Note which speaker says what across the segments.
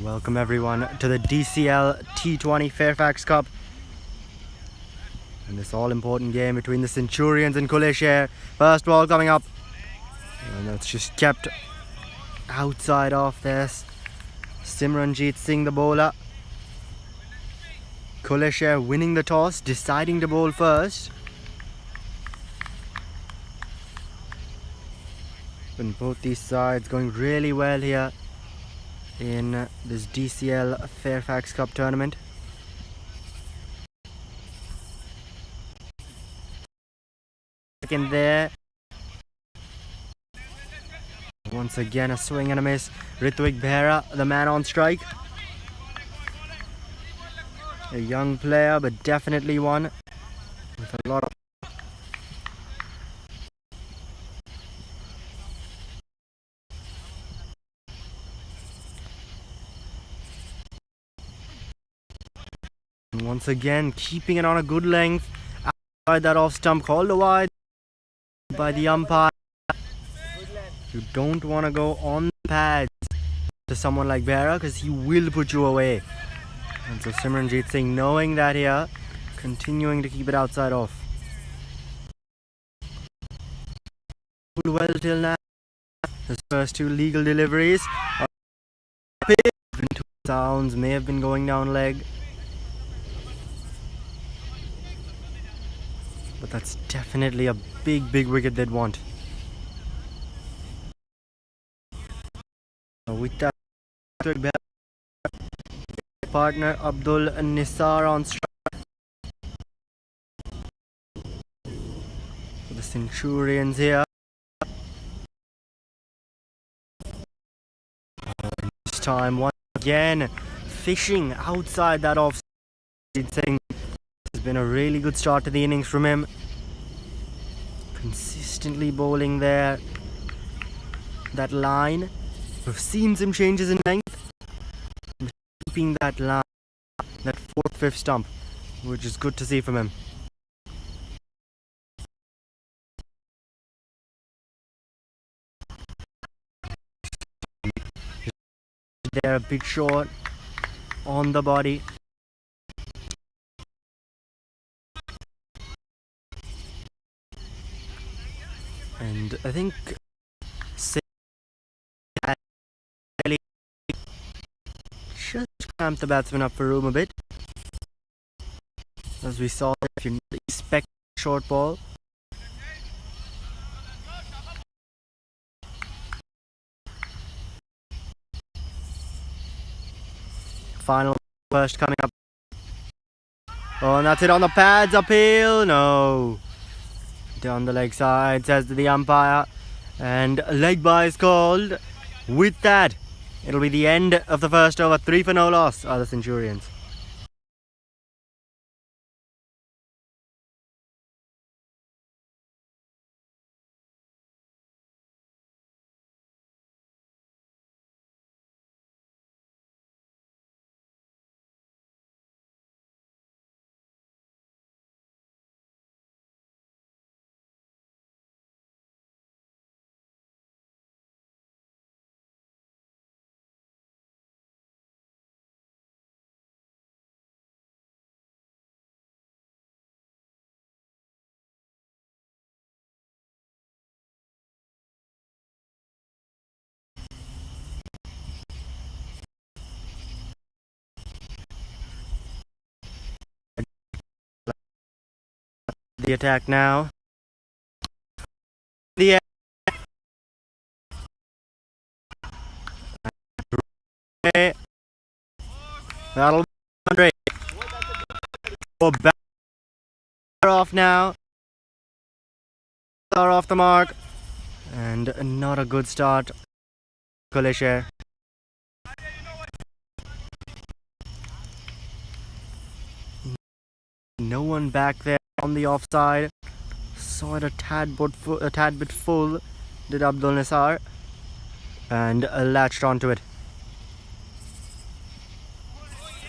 Speaker 1: Welcome everyone to the DCL T20 FAIRFAX Cup. And this all-important game between the Centurions and Khulle Sher. First ball coming up. And it's just kept outside off this. Simranjeet Singh, the bowler. Khulle Sher winning the toss, deciding to bowl first. And both these sides going really well here in this DCL FAIRFAX Cup tournament. Second there. Once again a swing and a miss. Ritwik Behra, the man on strike. A young player, but definitely one with a lot of once again keeping it on a good length. Outside that off stump, called wide by the umpire. You don't want to go on the pads to someone like Behra because he will put you away. And so Simranjeet Singh, knowing that here, continuing to keep it outside off. Well till now. His first two legal deliveries. Sounds may have been going down leg. But that's definitely a big wicket they'd want. With that, partner Abdul Nisar on strike. For the Centurions here. This time once again fishing outside that off. Saying it's been a really good start to the innings from him. Consistently bowling there. That line. We've seen some changes in length. Keeping that line, that 4th, 5th stump, which is good to see from him. There, a big shot on the body. And I think just cramped the batsman up for room a bit. As we saw, if you expect short ball. Final first coming up. Oh, and that's it on the pads. Appeal. No. Down the leg side, says to the umpire. And a leg bye is called. With that, it'll be the end of the first over. 3 for no loss are the Centurions. The attack now. The that'll be Andre. Oh, back off now. Are off the mark. And not a good start. Khulle Sher. No one back there on the offside. Saw it a tad bit full, did Abdul Nisar, and latched onto it.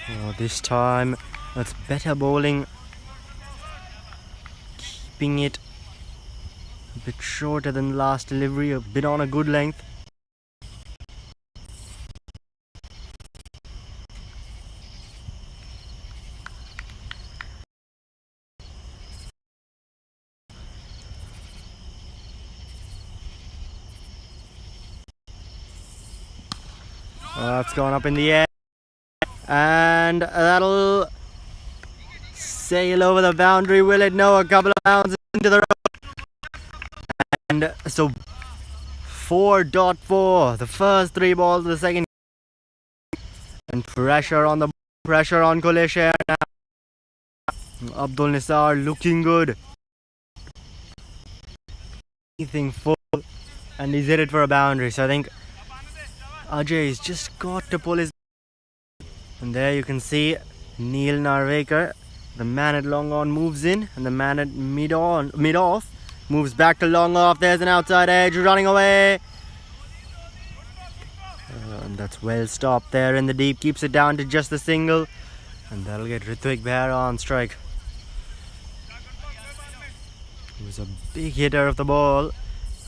Speaker 1: Oh, this time that's better bowling, keeping it a bit shorter than last delivery, a bit on a good length. That's gone up in the air. And that'll sail over the boundary, will it? No, a couple of bounds into the road. And so 4.4, the first 3 balls of the second. And pressure on Khulle Sher now. Abdul Nisar looking good. Anything full, and he's hit it for a boundary. So I think Ajay's just got to pull his. And there you can see Neil Narvekar, the man at long on, moves in, and the man at mid off moves back to long off. There's an outside edge running away. And that's well stopped there in the deep, keeps it down to just the single, and that'll get Ritvik Behra on strike. He was a big hitter of the ball.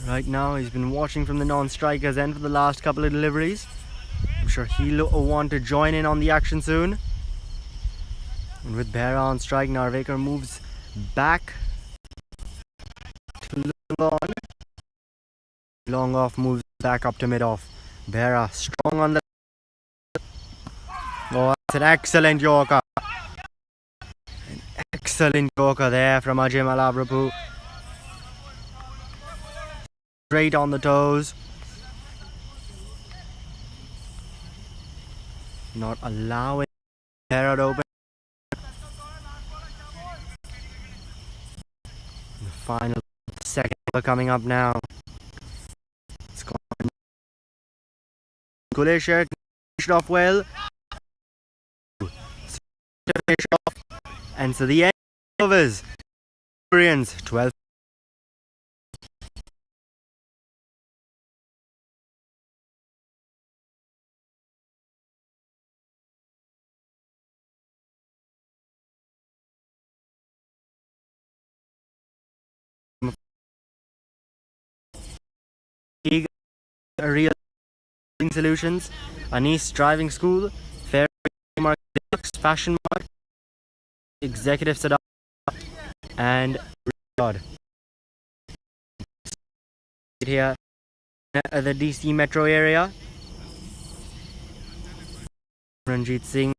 Speaker 1: Right now he's been watching from the non-strikers end for the last couple of deliveries. I'm sure he'll want to join in on the action soon. And with Behra on strike, Narvekar moves back to long on. Long off moves back up to mid off. Behra strong on the. Oh, that's an excellent Yorker. An excellent Yorker there from Ajay Malaprabhu. Straight on the toes. Not allowing Behra to open. The final second over coming up now. It's gone. Khulle Sher finished off well. Finish off. And so the end overs. Centurions 12. Real Solutions, Anis Driving School, FAIRFAX, Fashion Mart, Executive Sadar, and Riyadh. Here at the DC metro area. Ranjit Singh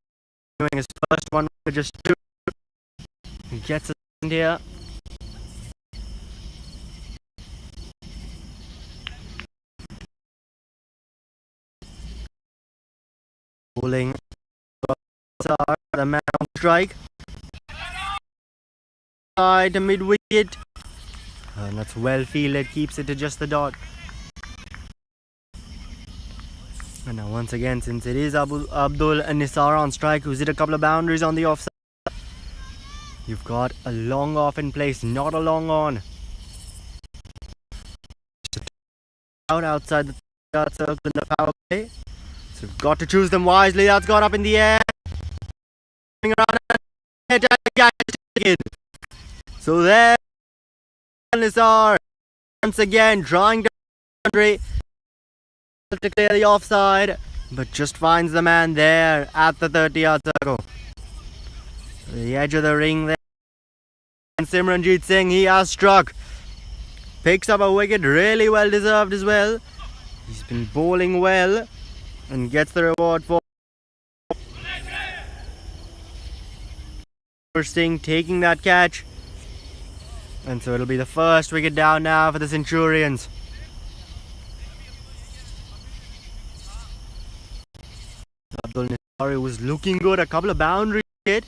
Speaker 1: doing his first one with just 2. He gets it in here. Bowling the man on strike. Side to mid wicket. And that's well fielded, keeps it to just the dot. And now once again, since it is Abdul Nisar on strike, who's hit a couple of boundaries on the offside, you've got a long off in place, not a long on. Out outside the third circle in the power play. So we've got to choose them wisely. That's gone up in the air. So there Nisar once again trying to clear the offside, but just finds the man there at the 30-yard circle. The edge of the ring there. And Simranjit Singh, he has struck. Picks up a wicket, really well deserved as well. He's been bowling well and gets the reward for Singh taking that catch. And so it'll be the first wicket down now for the Centurions. Abdul Nisar was looking good, a couple of boundaries hit,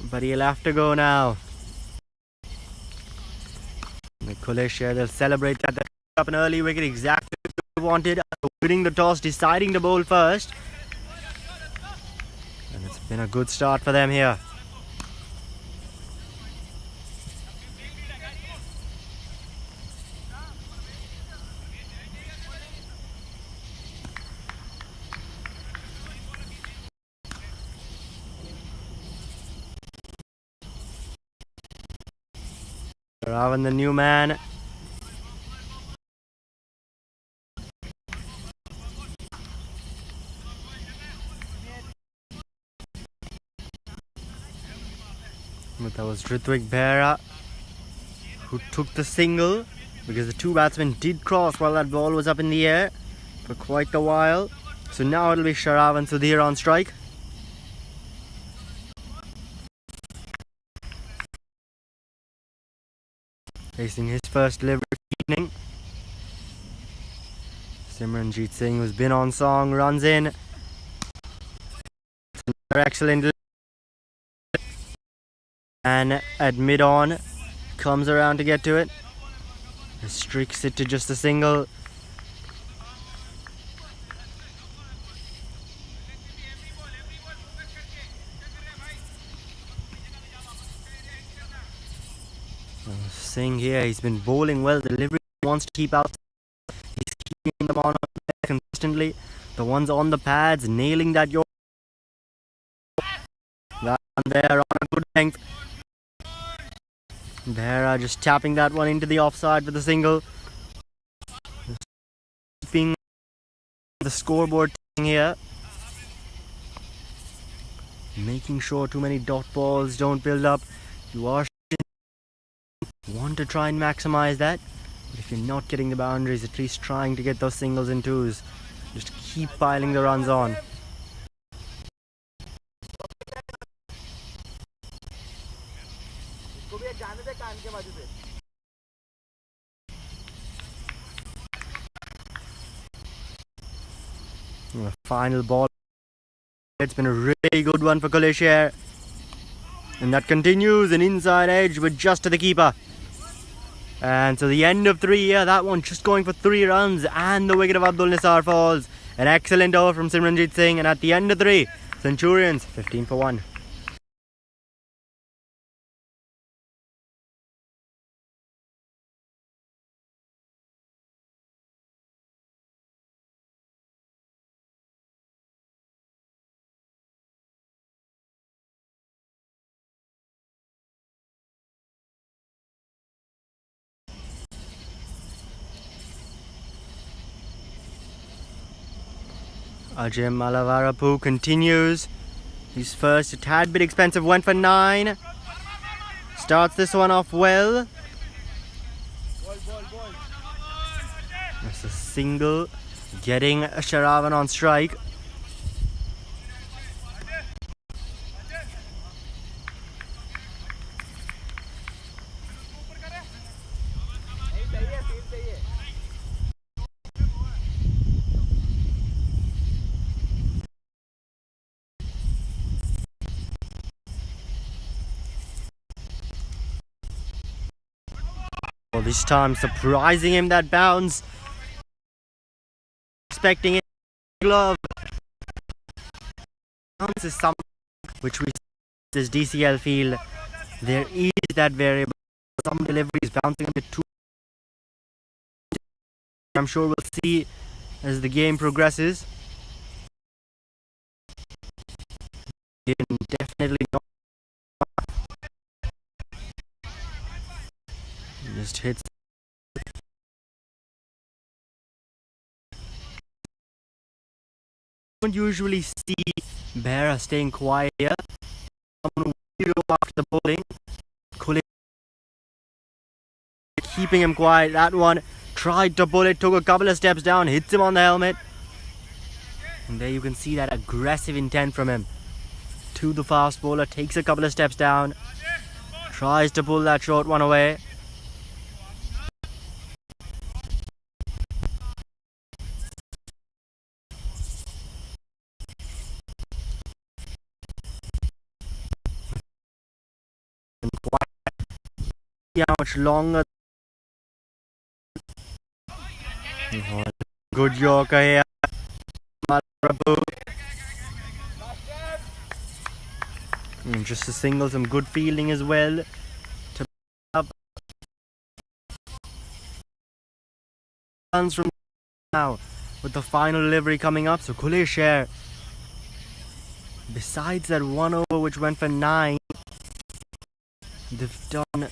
Speaker 1: but he'll have to go now. The Khulle Sher, they'll celebrate that. They up an early wicket, exactly what they wanted. Winning the toss, deciding to bowl first. And it's been a good start for them here. Ravan, the new man. But that was Ritvik Behra who took the single, because the two batsmen did cross while that ball was up in the air for quite a while. So now it'll be Sharav and Sudhir on strike. Facing his first delivery of the evening. Simranjeet Singh, who's been on song, runs in. Another excellent delivery. And at mid-on, comes around to get to it. Restricts it to just a single. Singh here, he's been bowling well. The delivery wants to keep out. He's keeping them on consistently. The ones on the pads, nailing that York. That one there on a good length. Behra just tapping that one into the offside with a single. Keeping the scoreboard here. Making sure too many dot balls don't build up. You want to try and maximize that, but if you're not getting the boundaries, at least trying to get those singles and twos. Just keep piling the runs on. The final ball. It's been a really good one for Khulle Sher. And that continues, an inside edge with just to the keeper. And so the end of 3 here, that one just going for 3 runs, and the wicket of Abdul Nisar falls. An excellent over from Simranjeet Singh, and at the end of 3, Centurions 15 for 1. Ajay Malavarapu continues. His first, a tad bit expensive, went for 9. Starts this one off well. That's a single, getting Sharavan on strike. Well, this time surprising him, that bounce. Expecting it. Glove. Bounce is something which we this DCL field. There is that variable. Some deliveries bouncing a bit too. I'm sure we'll see as the game progresses. Definitely not. Just hits. Don't usually see Behra staying quiet here. Someone will go after the bowling. Khulle keeping him quiet. That one tried to pull it, took a couple of steps down, hits him on the helmet. And there you can see that aggressive intent from him. To the fast bowler, takes a couple of steps down, tries to pull that short one away. How much longer? Good Yorker here. And just a single, some good fielding as well. To up runs from now with the final delivery coming up. So Khulle Sher, besides that one over which went for 9, they've done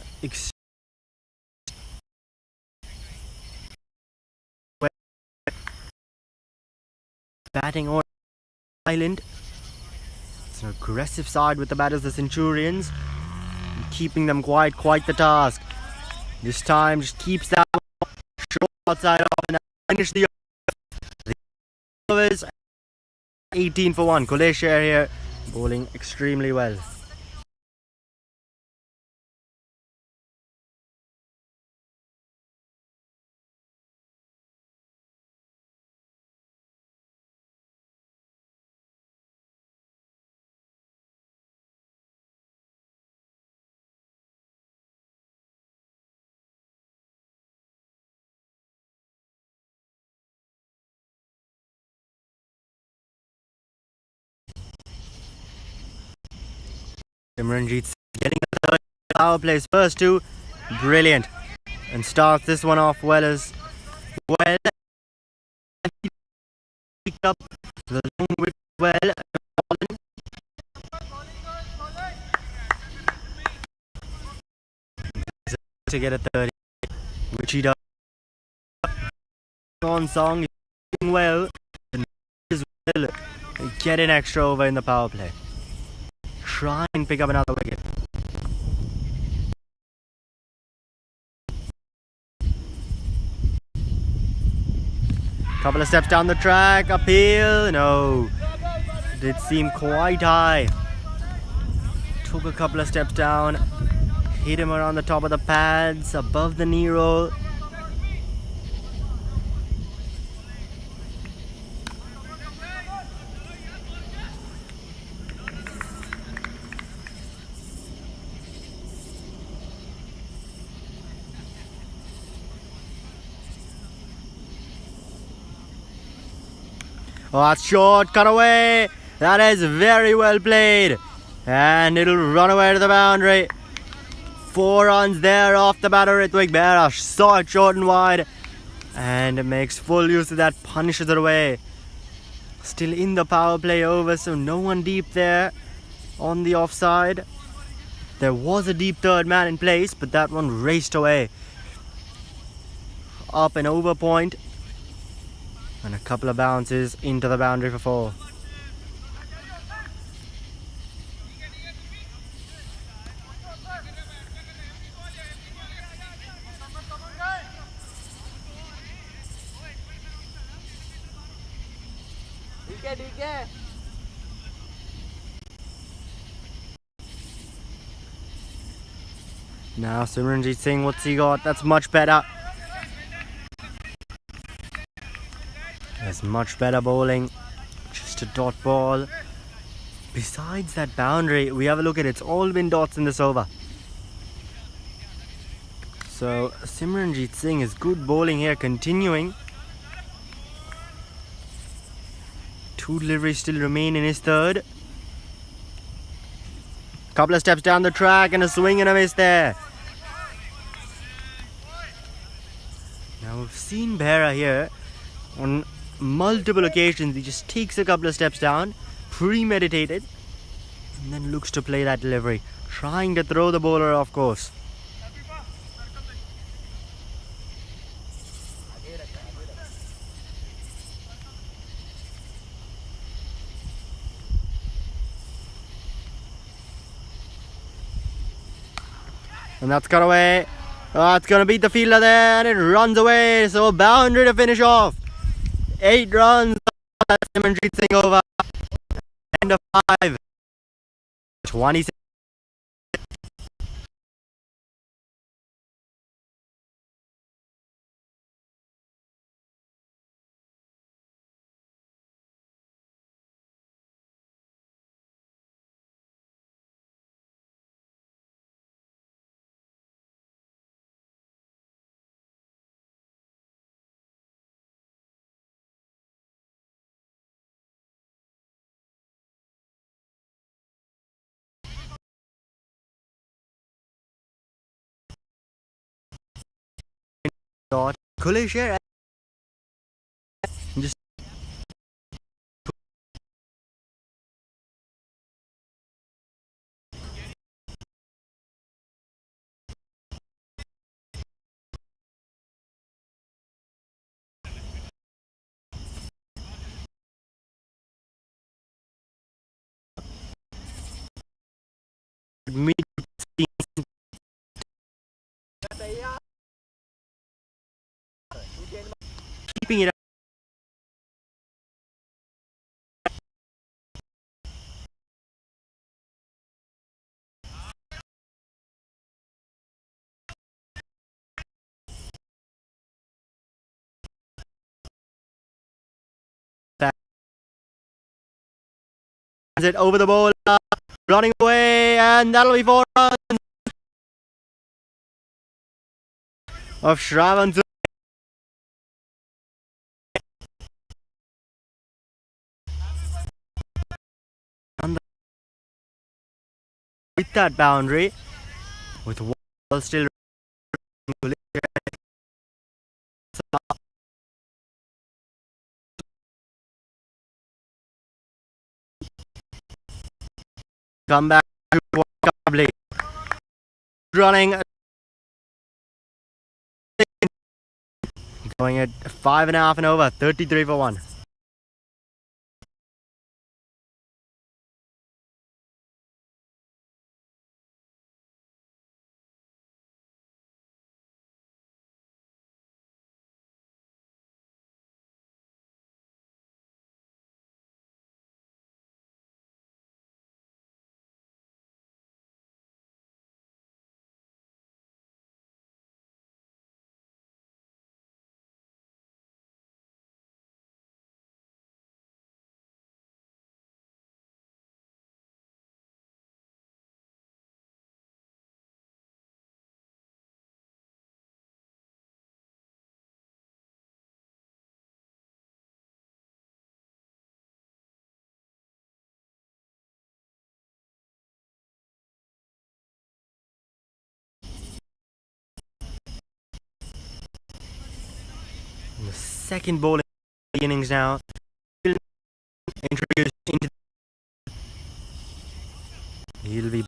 Speaker 1: batting on island. It's an aggressive side with the batters, the Centurions. Keeping them quiet, quite the task. This time just keeps that short outside off and finish the overs. 18 for 1. Khulle Sher here, bowling extremely well. Simranjeet getting the third power plays first two. Brilliant. And starts this one off well as well. He picked up the long wicket well. To get a 30, which he does. On song, doing well. And as well, get an extra over in the power play. Try and pick up another wicket. Couple of steps down the track, uphill, no. Did seem quite high. Took a couple of steps down, hit him around the top of the pads, above the knee roll. Oh, that's short, cut away. That is very well played. And it'll run away to the boundary. 4 runs there off the batter. Ritwik Behra saw it short and wide. And it makes full use of that, punishes it away. Still in the power play over, so no one deep there on the offside. There was a deep third man in place, but that one raced away. Up and over point. And a couple of bounces into the boundary for 4. Now Simranjeet Singh, what's he got? That's much better. That's much better bowling. Just a dot ball. Besides that boundary, we have a look at it. It's all been dots in this over. So Simranjeet Singh is good bowling here, continuing. 2 deliveries still remain in his third. Couple of steps down the track and a swing and a miss there. Now we've seen Behra here on multiple occasions. He just takes a couple of steps down, premeditated, and then looks to play that delivery, trying to throw the bowler off course. And that's cut away. Oh, it's going to beat the fielder there, and it runs away. So boundary to finish off. 8 runs. That's Simranjeet Singh over. End of 5. 26. Khulle Sher just mid keeping it it over the ball, running away, and that'll be 4 runs of Shravan. With that boundary, with one ball still come back to Khulle. Running, going at 5.5 and over, 33 for 1. The second ball in the innings now. Introduced into he'll be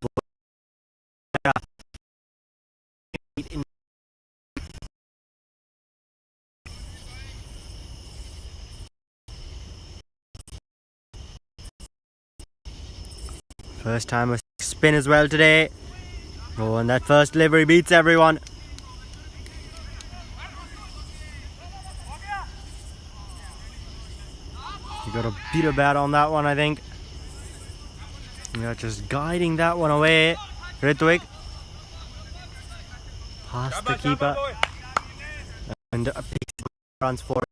Speaker 1: first time a spin as well today. Oh, and that first delivery beats everyone. You got a beater bat on that one, I think. You're just guiding that one away. Ritwik past the keeper and picks runs for it.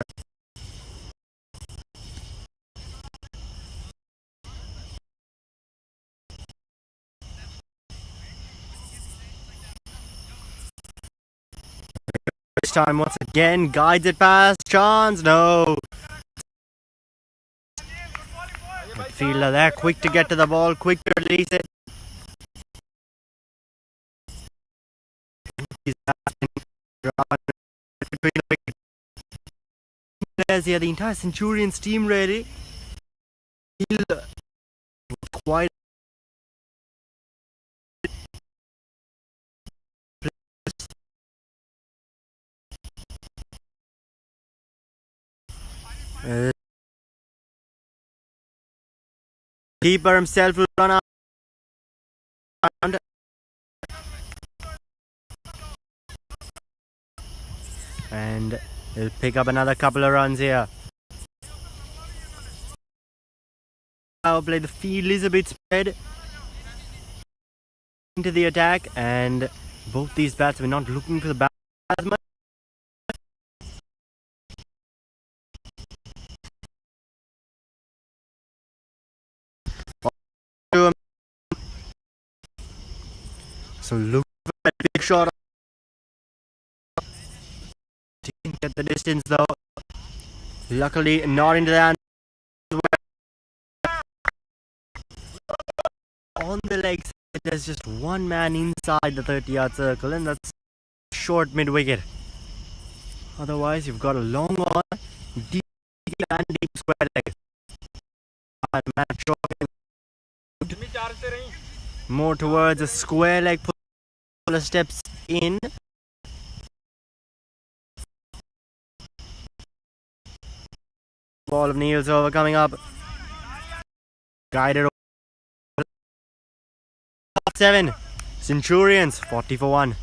Speaker 1: This time once again guides it past. Chance, no. Fielder there, quick to get to the ball, quick to release it. There's the entire Centurions team ready. Quite keeper himself will run around and he'll pick up another couple of runs here. Power play, the field is a bit spread into the attack, and both these bats were not looking for the bat as much. So look for that big shot. Didn't get the distance though. Luckily not into the hand. On the legs, there's just one man inside the 30-yard circle, and that's short mid-wicket. Otherwise, you've got a long on, deep and deep square leg. More towards a square leg, puller steps in. Ball of Neil's over coming up. Guided over. 7. Centurions 40 for 1.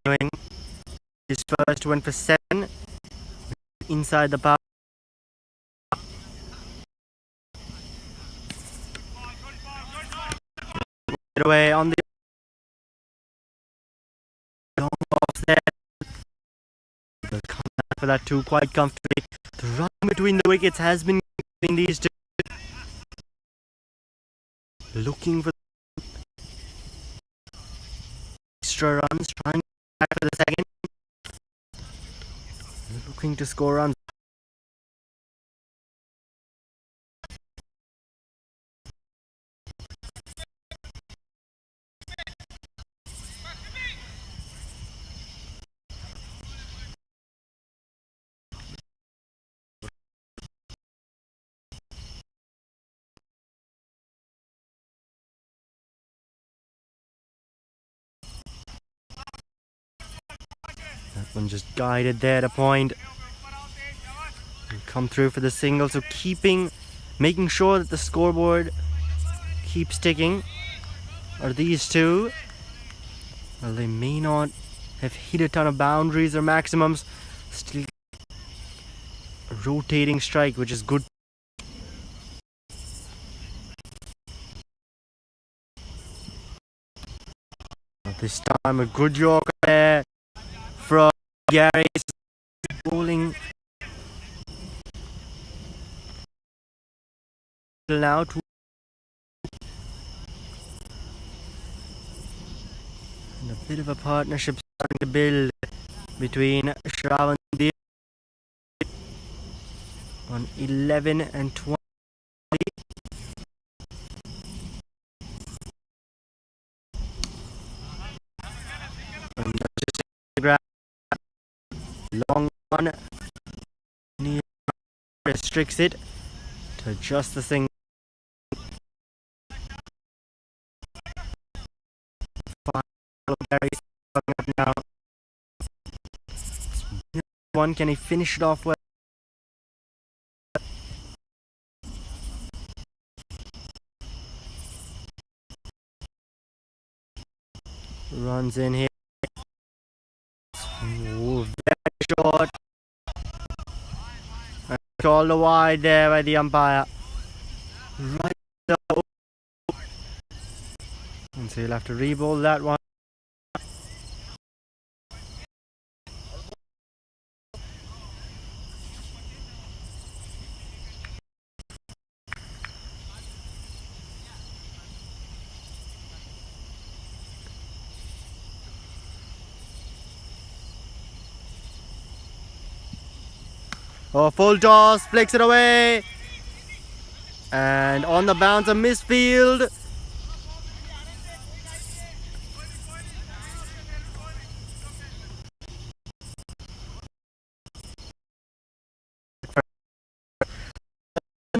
Speaker 1: continuing. His first went for 7 inside the park. Away on the long off there. They'll come back for that too quite comfortably. The run between the wickets has been in these two. Looking for extra runs, trying to back for the second. Looking to score runs. That one just guided there to point. Come through for the single, so making sure that the scoreboard keeps ticking. Are these two? Well, they may not have hit a ton of boundaries or maximums. Still a rotating strike, which is good. This time a good yorker there from Gary. Bowling now to and a bit of a partnership starting to build between Shravan and Dev on 11 and 20. And just long one near restricts it to just the thing. Now one, can he finish it off well? Runs in here. Ooh, very short. And called a wide there by the umpire. Right up. And so he'll have to re-bowl that one. Oh, full toss, flicks it away. And on the bounce, a misfield.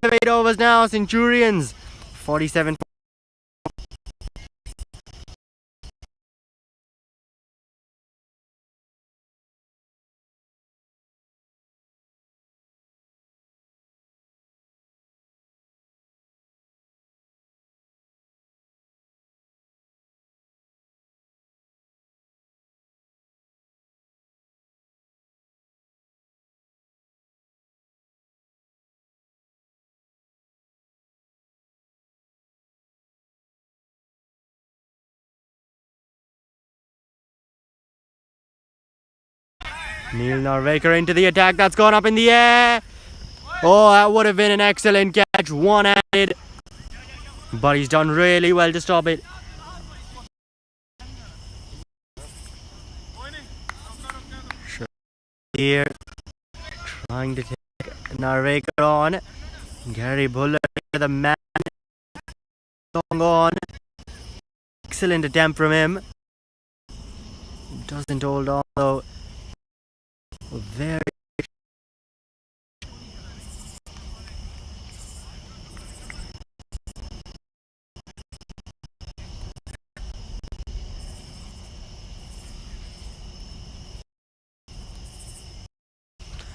Speaker 1: Eight overs now, Centurions. 47. Neil Narvaker into the attack. That's gone up in the air. Oh, that would have been an excellent catch. One-handed. But he's done really well to stop it. Sher here. Trying to take Narvaker on. Gary Buller, the man. Long on. Excellent attempt from him. Doesn't hold on though. Very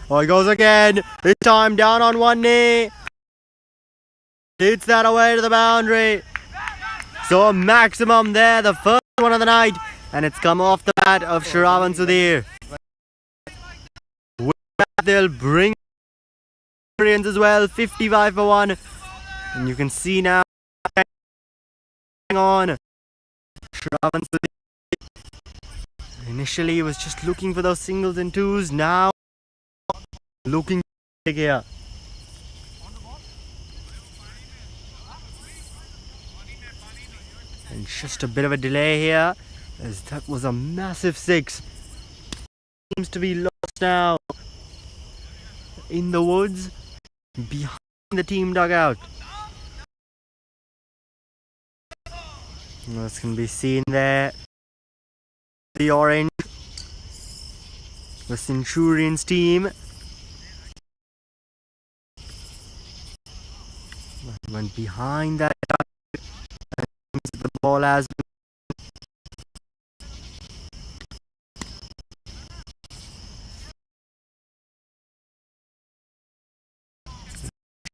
Speaker 1: oh, he goes again. This time down on one knee. Hits that away to the boundary. So a maximum there. The first one of the night. and it's come off the bat of Shravan Sudhir. They'll bring Centurions as well, 55 for 1. And you can see now, on Shravan Sudhir. Initially, he was just looking for those singles and twos. Now, looking big here. And just a bit of a delay here, as that was a massive 6. Seems to be lost now in the woods behind the team dugout. This can be seen there. The orange, the Centurions team. Went behind that. The ball has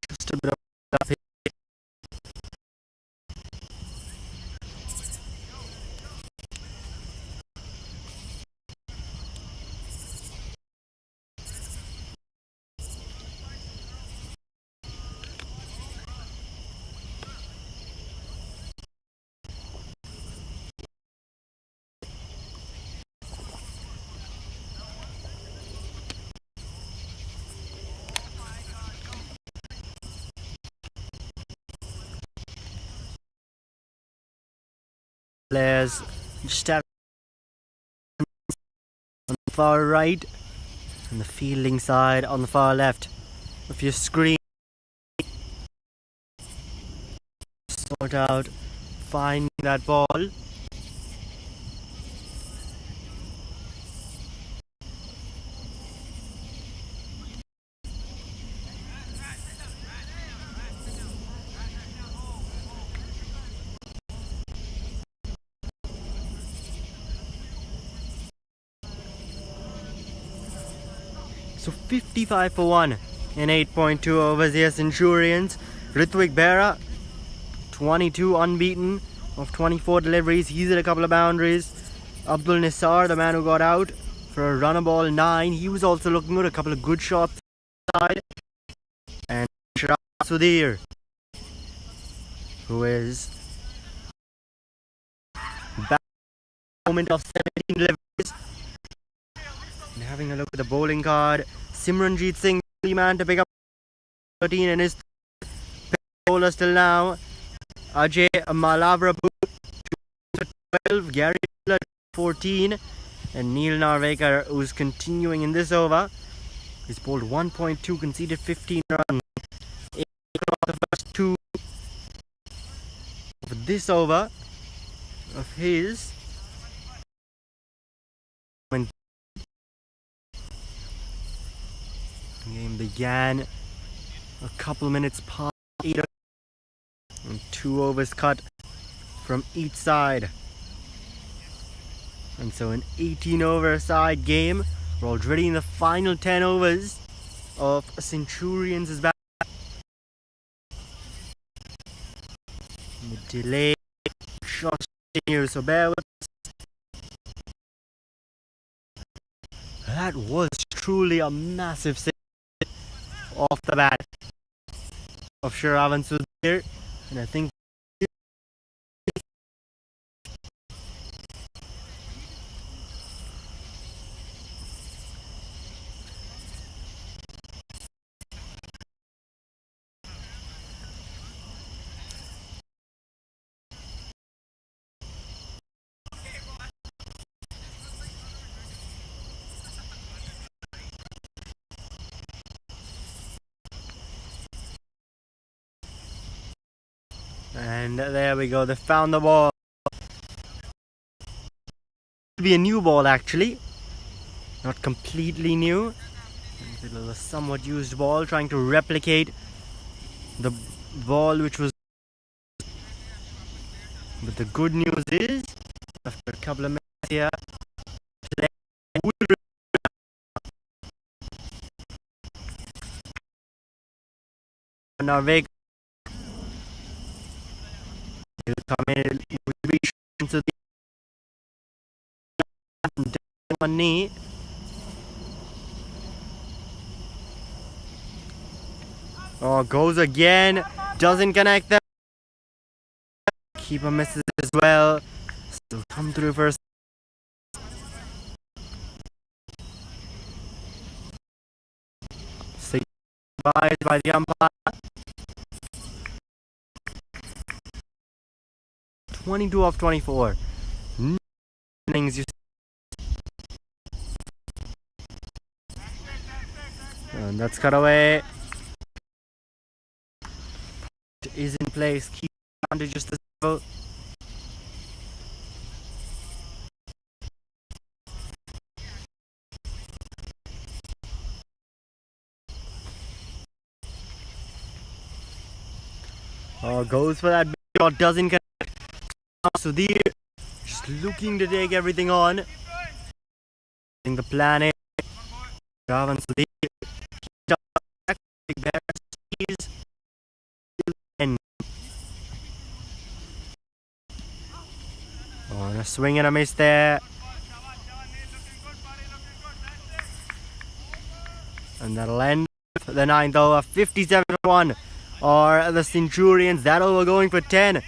Speaker 1: just a bit of stuff here. Players just have on the far right and the fielding side on the far left of your screen. Sort out finding that ball. So 55 for 1 in 8.2 overs here, Centurions. Ritvik Bera, 22 unbeaten of 24 deliveries. He's hit a couple of boundaries. Abdul Nisar, the man who got out for a runner ball 9. He was also looking good. A couple of good shots side. And Shravan Sudhir, who is back moment of 17 deliveries. And having a look at the bowling card, Simranjeet Singh, the man to pick up 13 and his bowler still now. Ajay Malavra 12, Gary 14, and Neil Narvekar, who's continuing in this over. He's bowled 1.2, conceded 15 runs. 8 across the first 2 of this over of his. When the game began a couple minutes past 8 and 2 overs cut from each side. And so an 18 over side game. We're already in the final 10 overs of Centurions is back. The delay shots continue, so bear with us. That was truly a massive save off the bat of Shravan Sudhir, and I think and there we go, they found the ball. It be a new ball actually, not completely new. It was a somewhat used ball, trying to replicate the ball which was. But the good news is, after a couple of minutes here, Narvek will come in, will be into the one knee. Oh, goes again. Doesn't connect them. Keeper misses as well. Still come through first. By the umpire. 22 of 24. Innings, and that's cut away. Is in place. Keep on to just the level. Oh, goes for that big shot. Doesn't connect. Sudhir just looking to take everything on. The plan is Ravan Sudhir. Oh, and a swing and a miss there. And that'll end the 9th over. 57-1. Or the Centurions. That over going for 10.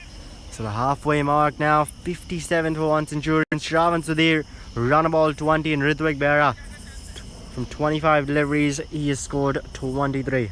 Speaker 1: So the halfway mark now. 57-1 Centurions. Shravan Sudhir, run a ball 20, and Ritvik Bera from 25 deliveries, he has scored 23.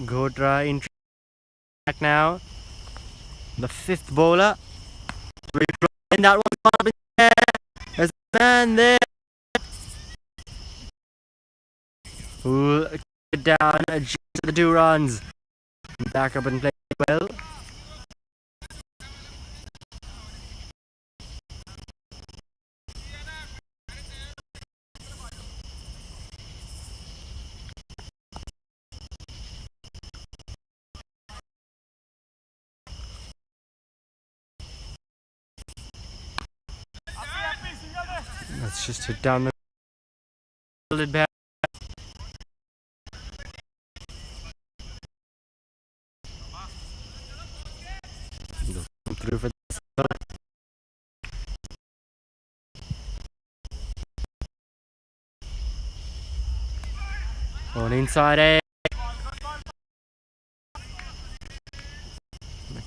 Speaker 1: Gotra in track now. The 5th bowler. And that one's up in there. There's a man there who get down just to the 2 runs. Back up and play well. Let's just hit down the back. Through for this. On inside edge.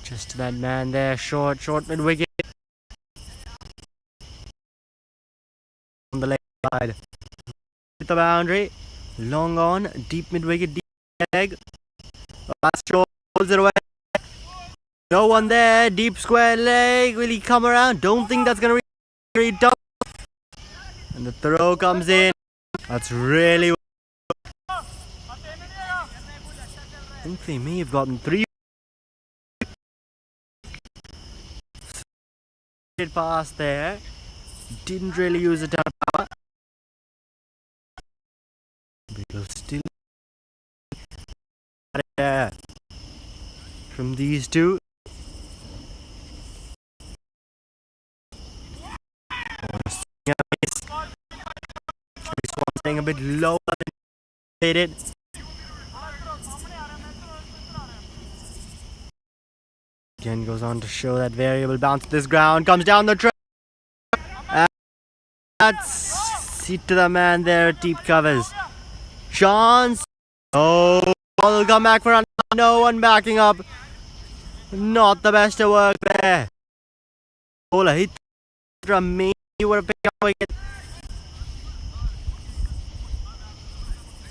Speaker 1: Just that man there, short mid wicket. On the leg side. With the boundary. Long on, deep mid wicket, deep leg. Last short, pulls it away. No one there, deep square leg. Will he come around? Don't think that's going to reach. And the throw comes in. That's really. I think they may have gotten 3. Past there. Didn't really use a ton of power. Because still from these two. Staying a bit lower than it. Again goes on to show that variable bounce to this ground. Comes down the track. And that's it to the man there. Deep covers. Chance. Oh, ball will come back for no one backing up. Not the best of work there. Bowler hit from me. He would have picked up wicket.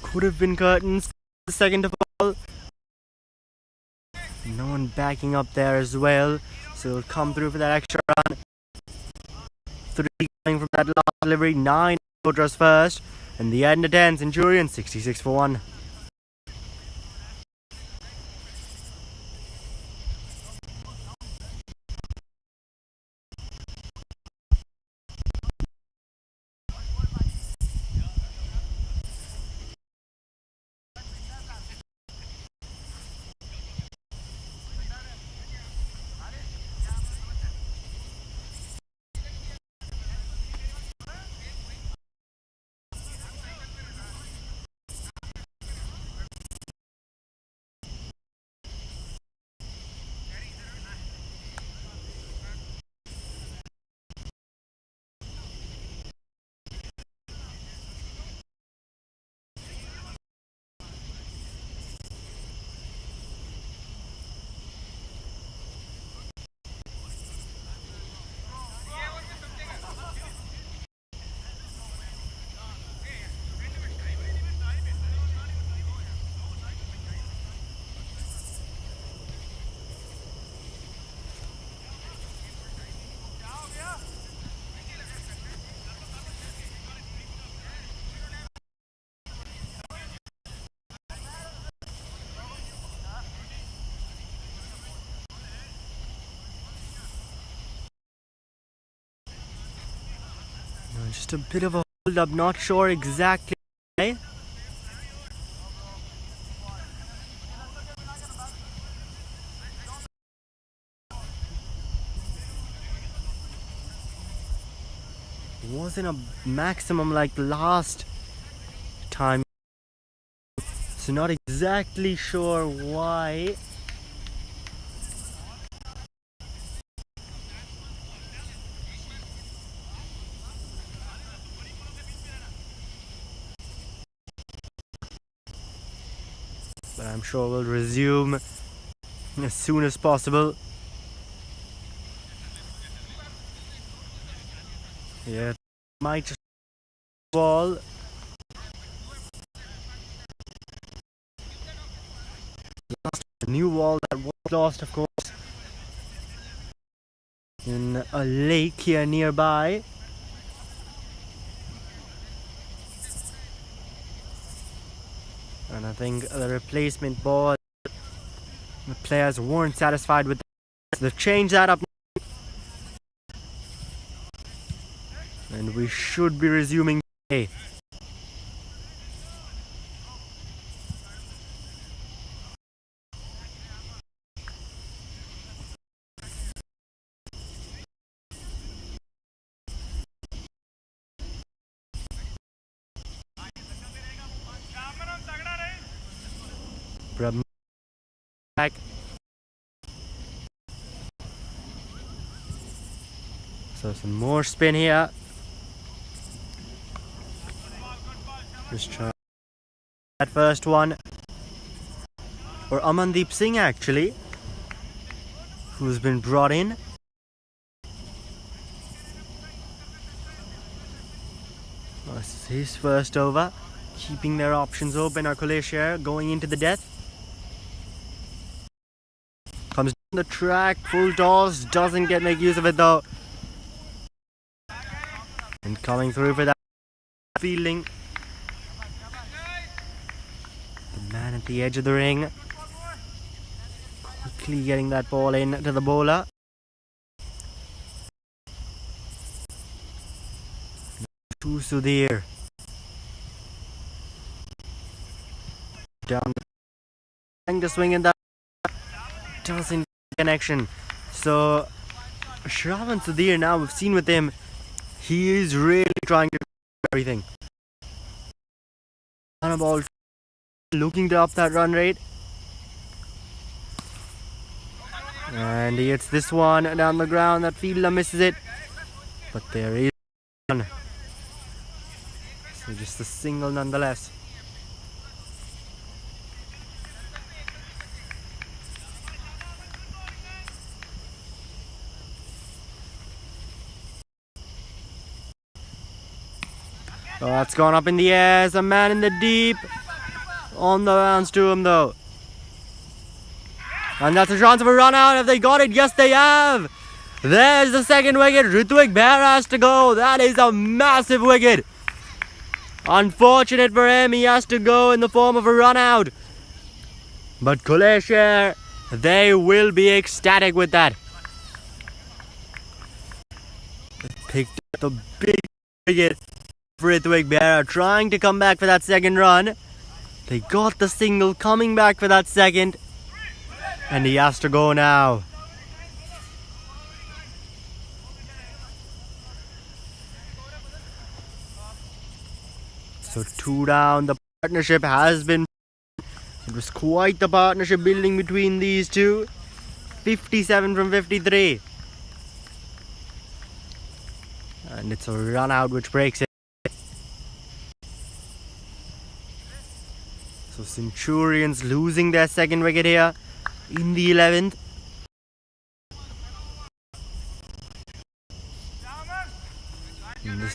Speaker 1: Could have been curtains. The second to fall. No one backing up there as well. So he'll come through for that extra run. 3 coming from that last delivery. 9 Kodras first. And the end of 10. Centurions 66 for 1. Just a bit of a hold up, not sure exactly why. Wasn't a maximum like last time, so not exactly sure why. But I'm sure we'll resume as soon as possible. Yeah, might just ball. A new wall that was lost, of course, in a lake here nearby. And I think the replacement ball, the players weren't satisfied with that. They've changed that up. And we should be resuming play. Back. So some more spin here. Just try that first one. Or Amandeep Singh actually, who's been brought in. This is his first over. Keeping their options open are Khulle, Sher going into the death. Comes down the track, full toss, doesn't make use of it though. And coming through for that fielding. The man at the edge of the ring. Quickly getting that ball in to the bowler. To Sudhir. Down the swing in that doesn't connection. So Shravan Sudhir, now we've seen with him, he is really trying to do everything. On a ball, looking to up that run rate. And he hits this one down the ground. That fielder misses it. But there is one. So just a single nonetheless. Oh, that's gone up in the air. There's a man in the deep. On the bounce to him though. And that's a chance of a run out. Have they got it? Yes, they have. There's the second wicket. Ritwik Bear has to go. That is a massive wicket. Unfortunate for him. He has to go in the form of a run out. But Khulle, Sher, they will be ecstatic with that. Picked up the big wicket. Ritwik Bear trying to come back for that second run. They got the single, coming back for that second. And he has to go now. So 2 down. The partnership has been. It was quite the partnership building between these two. 57 from 53. And it's a run out which breaks it. So Centurions losing their second wicket here in the 11th. And this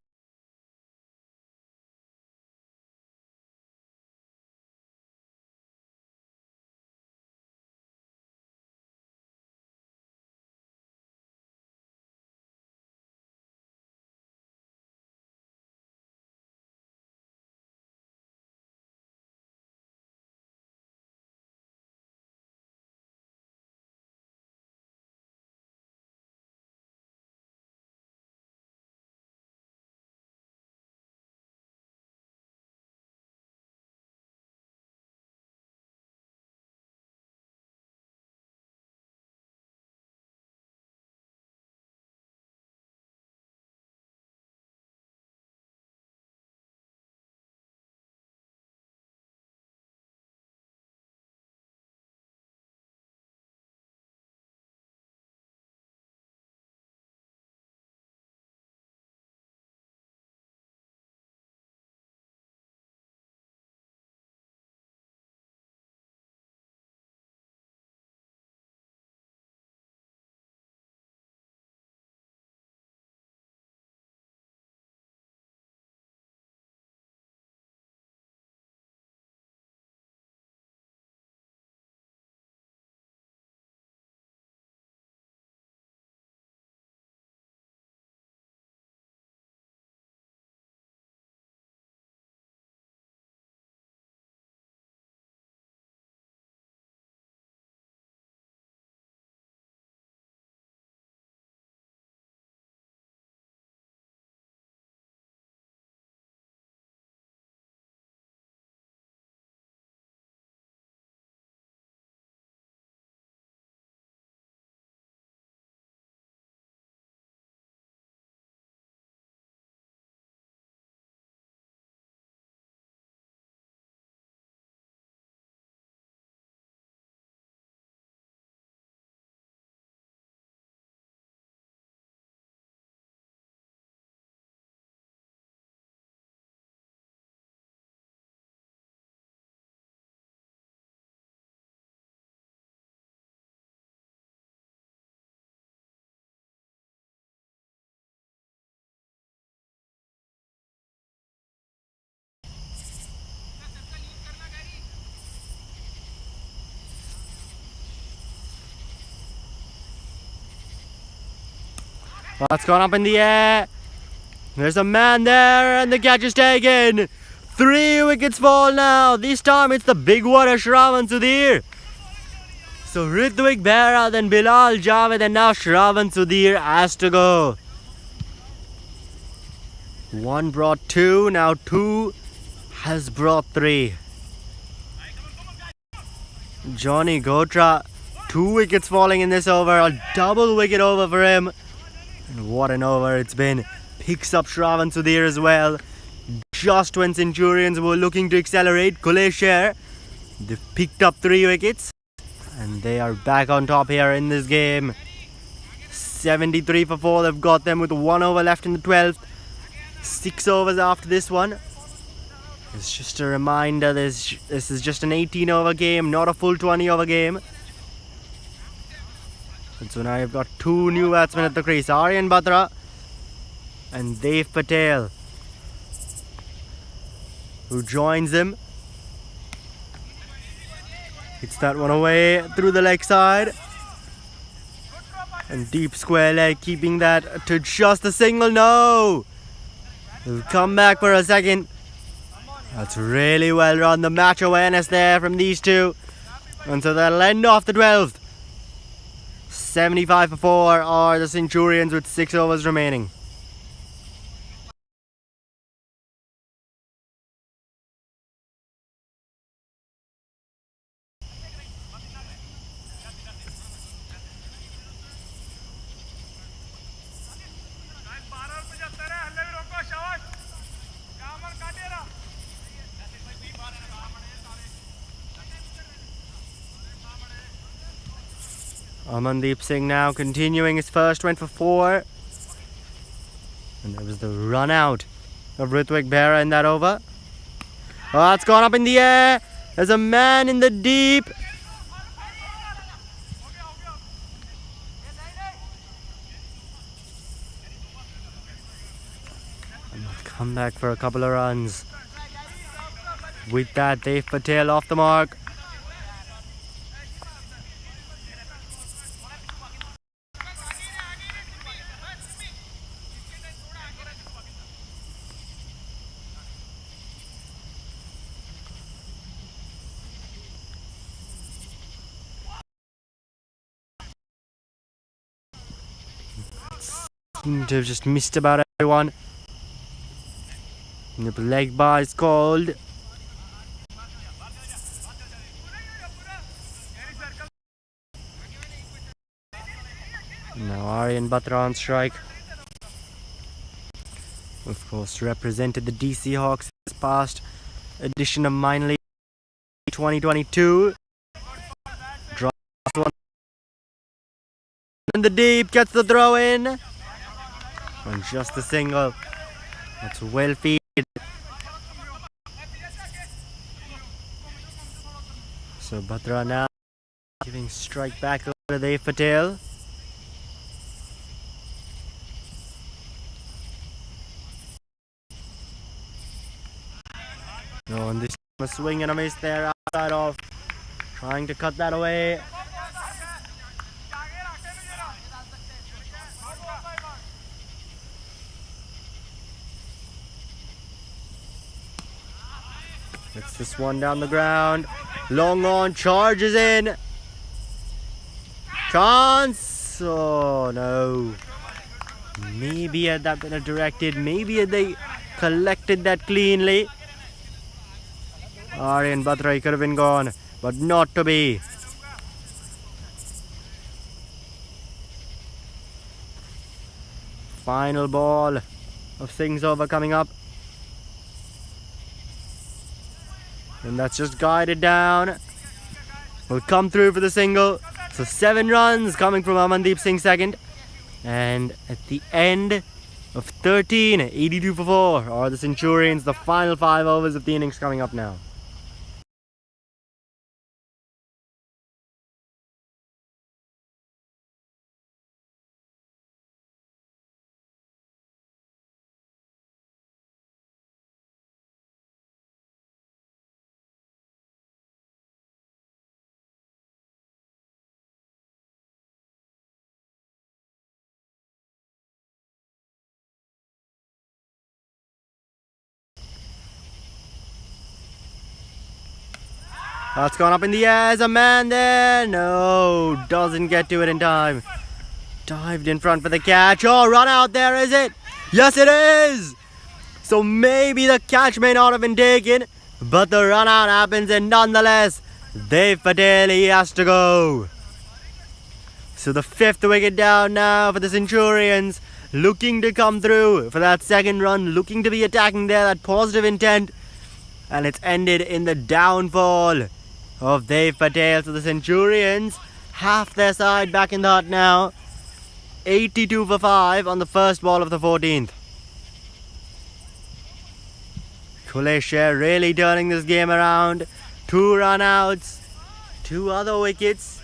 Speaker 1: That's gone up in the air. There's a man there and the catch is taken. 3 wickets fall now. This time it's the big one, Shravan Sudhir. So Ritvik Behra, then Bilal Javed, and now Shravan Sudhir has to go. 1 brought 2, now 2 has brought 3. Johnny Gotra, 2 wickets falling in this over, a double wicket over for him. And what an over it's been. Picks up Shravan Sudhir as well. Just when Centurions were looking to accelerate, Khulle, Sher, they've picked up 3 wickets. And they are back on top here in this game. 73 for 4, they've got them with 1 over left in the 12th. 6 overs after this one. It's just a reminder, this is just an 18 over game, not a full 20 over game. And so now you've got 2 new batsmen at the crease, Aryan Batra and Dev Patel, who joins him. Hits that one away through the leg side. And deep square leg, keeping that to just a single. No! He'll come back for a second. That's really well run. The match awareness there from these two. And so they'll end off the 12th. 75 for 4 are the Centurions with 6 overs remaining. Amandeep Singh now continuing his first, went for 4. And there was the run out of Ritvik Behra in that over. Oh, it's gone up in the air. There's a man in the deep. And they'll come back for a couple of runs. With that, Dev Patel off the mark. Seem to have just missed about everyone. And the leg bar is called. Now Aryan Batra on strike. Of course, represented the DC Hawks this past edition of Minor League 2022. Drops one in the deep, gets the throw in. And just a single. That's well feed. So Batra now giving strike back over to Dev Patel. Oh, and this time a swing and a miss there outside off. Trying to cut that away. Gets this one down the ground. Long on, charges in. Chance. Oh no. Maybe had that been directed. Maybe had they collected that cleanly. Aryan Batra could have been gone, but not to be. Final ball of Singh's over coming up. And that's just guided down. Will come through for the single. So 7 runs coming from Amandeep Singh second. And at the end of 13, 82 for 4 are the Centurions. The final 5 overs of the innings coming up now. That's gone up in the air. There's a man there. No, doesn't get to it in time. Dived in front for the catch. Oh, run out there, is it? Yes, it is. So maybe the catch may not have been taken, but the run out happens, and nonetheless, Dev Patel, he has to go. So the 5th wicket down now for the Centurions, looking to come through for that second run, looking to be attacking there, that positive intent. And it's ended in the downfall of Dev Patel. So the Centurions, half their side back in the hut now. 82 for 5 on the first ball of the 14th. Khulle Sher really turning this game around. 2 run outs, 2 other wickets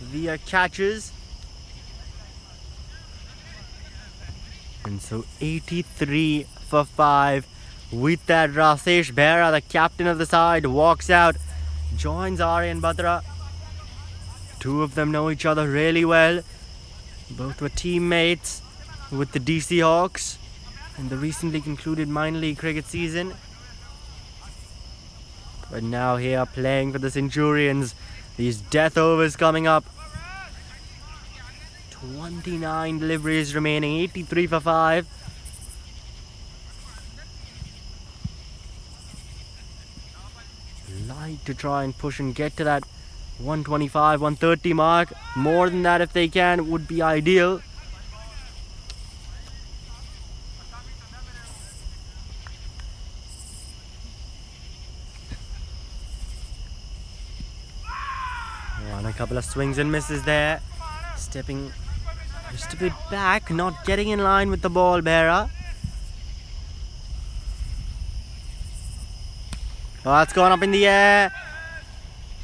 Speaker 1: via catches. And so 83 for 5 with that. Rasesh Behra, the captain of the side, walks out, joins Aryan Batra. 2 of them know each other really well. Both were teammates with the DC Hawks in the recently concluded minor league cricket season. But now here playing for the Centurions. These death overs coming up. 29 deliveries remaining, 83 for 5. Like to try and push and get to that 125, 130 mark. More than that if they can would be ideal. And a couple of swings and misses there. Stepping just a bit back, not getting in line with the ball, Behra. Oh, that's gone up in the air.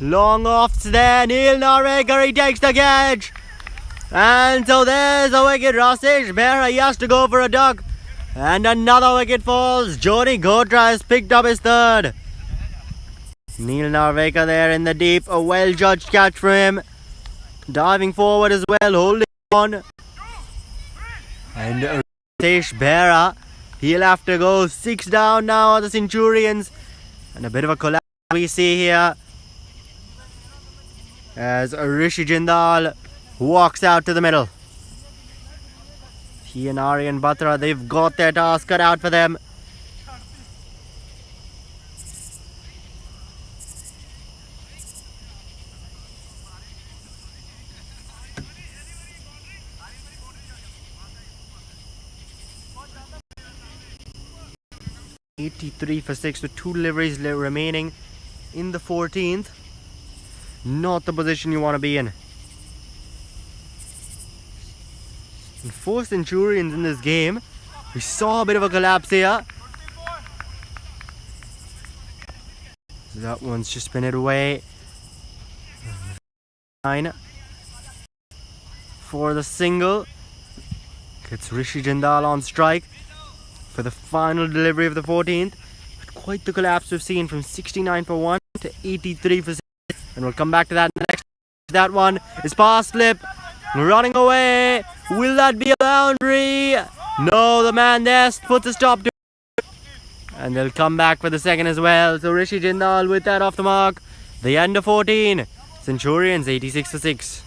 Speaker 1: Long offs there. Neil Narwekar, he takes the catch. And so there's a wicket. Rasesh Behra, he has to go for a duck. And another wicket falls. Joni Gotra has picked up his 3rd. Neil Narwekar there in the deep. A well-judged catch for him. Diving forward as well, holding on. And Rasesh Behra, he'll have to go. 6 down now are the Centurions. And a bit of a collapse we see here as Rishi Jindal walks out to the middle. He and Aryan Batra, they've got their task cut out for them. $83 for 6 with 2 deliveries remaining in the 14th. Not the position you want to be in. And 4 Centurions in this game. We saw a bit of a collapse here. So that one's just spin it away. 9 for the single. Gets Rishi Jindal on strike for the final delivery of the 14th. But quite the collapse we've seen from 69 for 1 to 83 for 6. And we'll come back to that next. That one is pass slip. Running away. Will that be a boundary? No, the man there puts a stop to it. And they'll come back for the second as well. So Rishi Jindal with that off the mark. The end of 14. Centurions 86 for 6.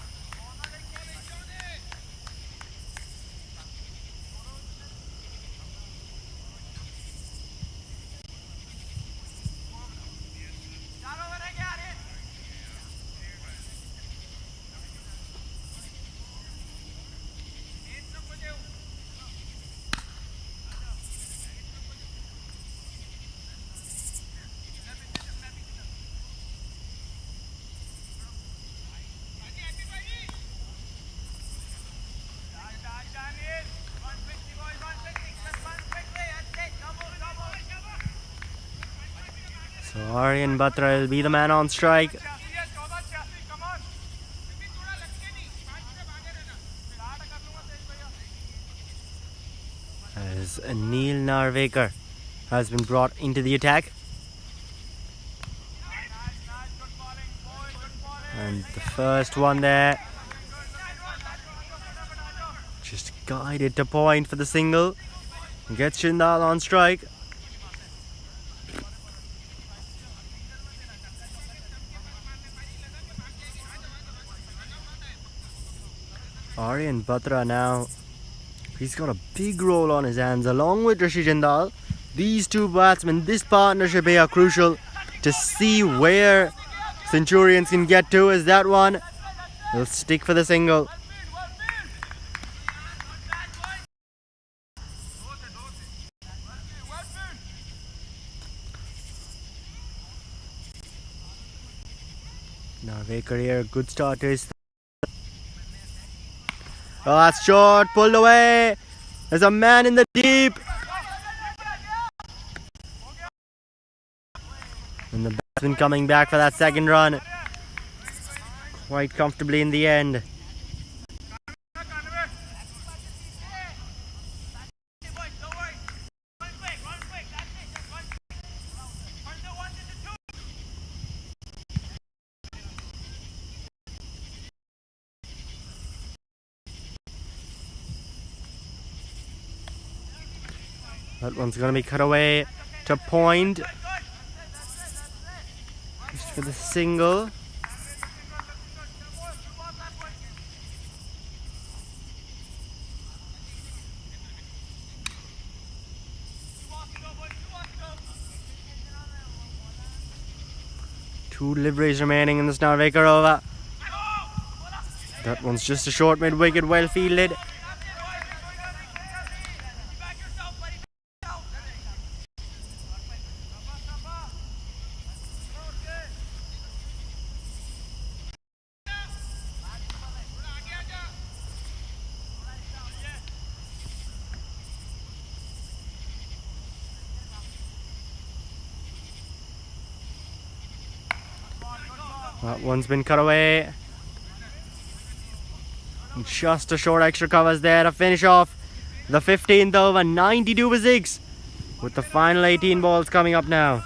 Speaker 1: So Aryan Batra will be the man on strike. As Neil Narwekar has been brought into the attack. And the first one there, just guided to point for the single. Gets Jindal on strike. Aryan Batra now, he's got a big role on his hands along with Rishi Jindal. These two batsmen, this partnership here are crucial to see where Centurions can get to. Is that one? They'll stick for the single. Narvekar here, good start to his. Oh, that's short, pulled away. There's a man in the deep. And the batsman coming back for that second run. Quite comfortably in the end. That one's going to be cut away to point. Just for the single. Two deliveries remaining in the Narvekar over. That one's just a short mid-wicket, well fielded. That one's been cut away. Just a short extra covers there to finish off the 15th over, 92 for 6. With the final 18 balls coming up now.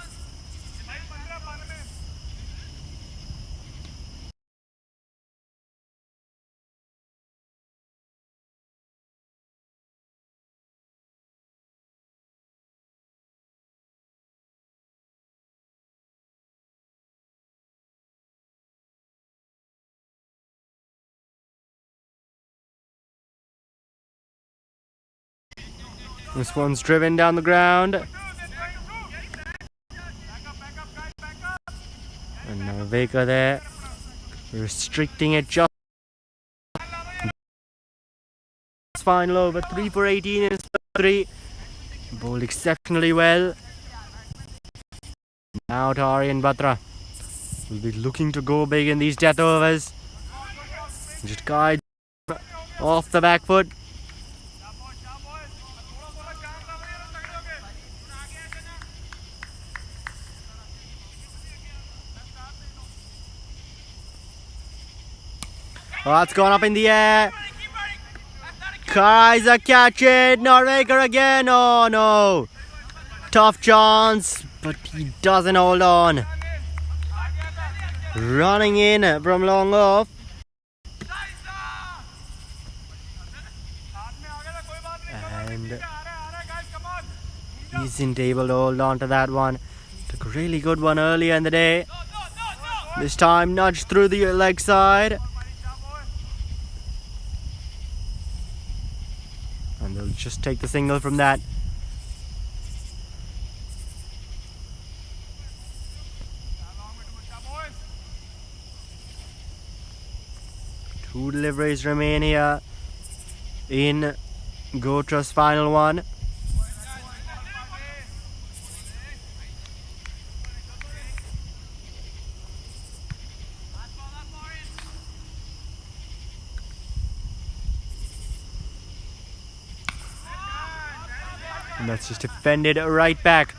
Speaker 1: This one's driven down the ground. And Narvekar there, restricting it just. Final over, 3 for 18 in 3. Bowled exceptionally well. Now to Aryan Batra. Will be looking to go big in these death overs. Just guide off the back foot. Oh, that's gone up in the air. Kaiser catch it. Narvekar again. Oh no. Tough chance, but he doesn't hold on. Running in from long off. And he isn't able to hold on to that one. Took a really good one earlier in the day. This time nudged through the leg side. And they'll just take the single from that. Two deliveries remain here in Gotra's final one. And that's just defended right back.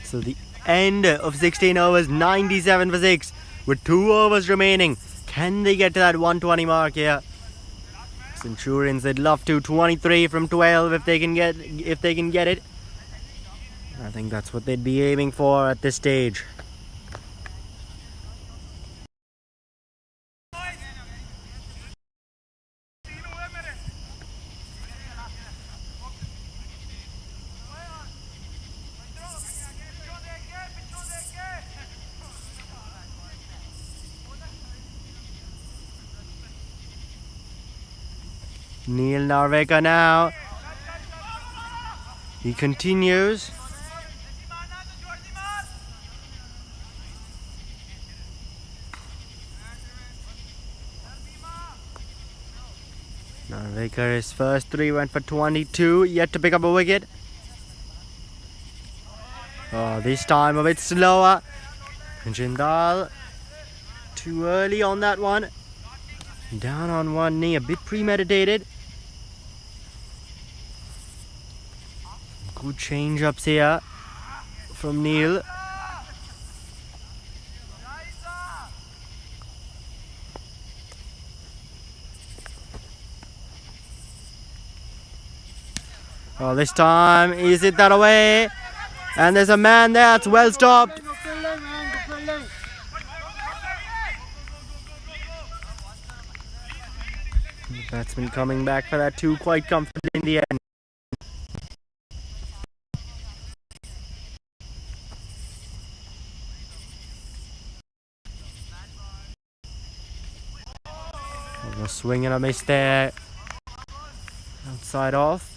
Speaker 1: So the end of 16 overs, 97 for 6, with 2 overs remaining. Can they get to that 120 mark here? Centurions, they'd love to. 23 from 12 if they can get it. I think that's what they'd be aiming for at this stage. Neil Narvekar now. He continues. Narvekar, his first three went for 22, yet to pick up a wicket. Oh, this time a bit slower. Jindal too early on that one. Down on one knee, a bit premeditated. Good change-ups here from Neil. Oh, this time, is it that away? And there's a man there, it's well stopped. The batsman coming back for that too, quite comfortably in the end. A swing and a miss there. Outside off.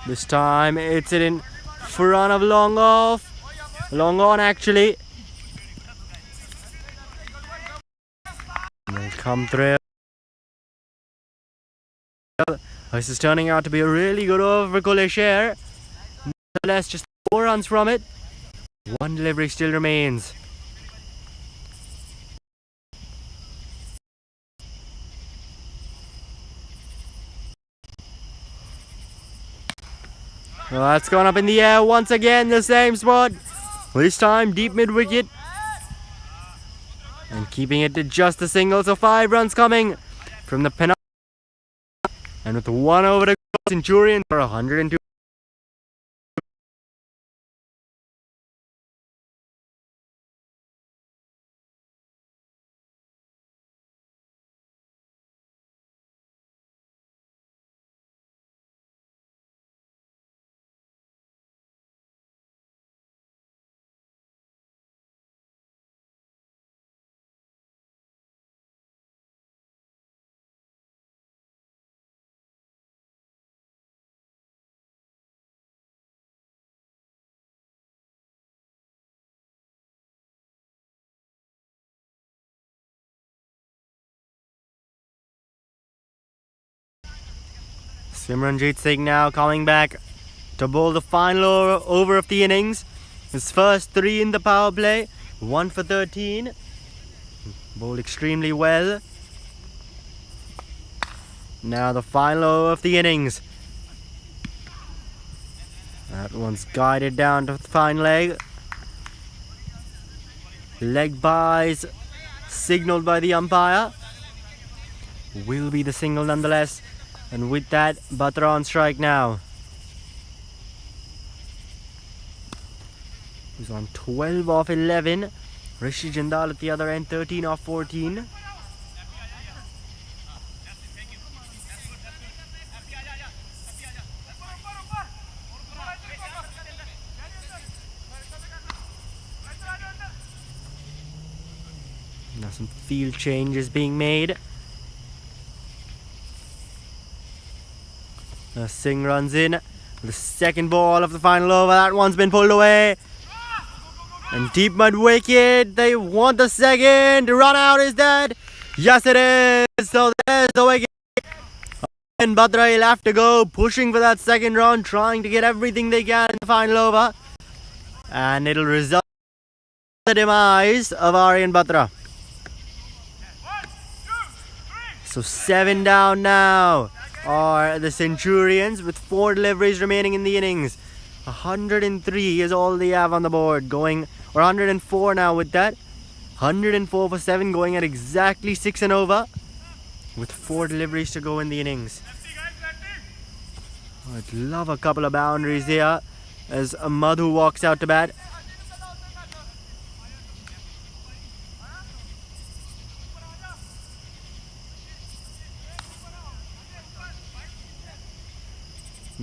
Speaker 1: This time it's in front of long off. Long on actually. They come through. This is turning out to be a really good over for Khulle Sher. Nonetheless, just 4 runs from it. One delivery still remains. Well, that's gone up in the air once again, the same spot. This time deep mid wicket. And keeping it to just a single, so 5 runs coming from the penalty. And with 1 over to Centurions for 102. Simranjit Singh now coming back to bowl the final over of the innings. His first 3 in the power play, 1 for 13. Bowled extremely well. Now the final over of the innings. That one's guided down to the fine leg. Leg byes signalled by the umpire. Will be the single nonetheless. And with that, Batra on strike now. He's on 12 off 11. Rishi Jindal at the other end, 13 off 14. Now some field changes being made. Singh runs in. The second ball of the final over. That one's been pulled away. And deep mid wicket. They want the second. Run out is that. Yes, it is. So there's the wicket. And Batra will have to go pushing for that second run, trying to get everything they can in the final over. And it'll result in the demise of Aryan Batra. So 7 down now are the Centurions with 4 deliveries remaining in the innings. 103 is all they have on the board, going, or 104 now with that. 104 for 7, going at exactly 6 and over, with 4 deliveries to go in the innings. I'd love a couple of boundaries here as Madhu walks out to bat.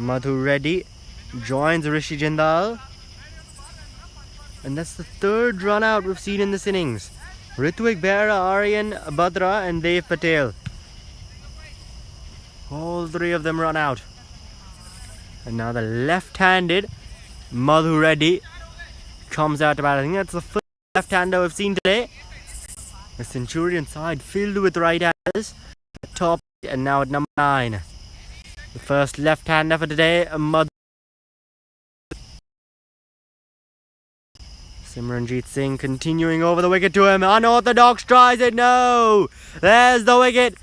Speaker 1: Madhu Reddy joins Rishi Jindal. And that's the third run out we've seen in this innings. Ritvik Behra, Aryan Badra and Dev Patel. All three of them run out. And now the left-handed Madhu Reddy comes out to bat. I think that's the first left-hander we've seen today. The Centurion side filled with right-handers. Top and now at number 9. The first left-hander for today, Madhu. Simranjeet Singh continuing over the wicket to him. Unorthodox tries it. No! There's the wicket.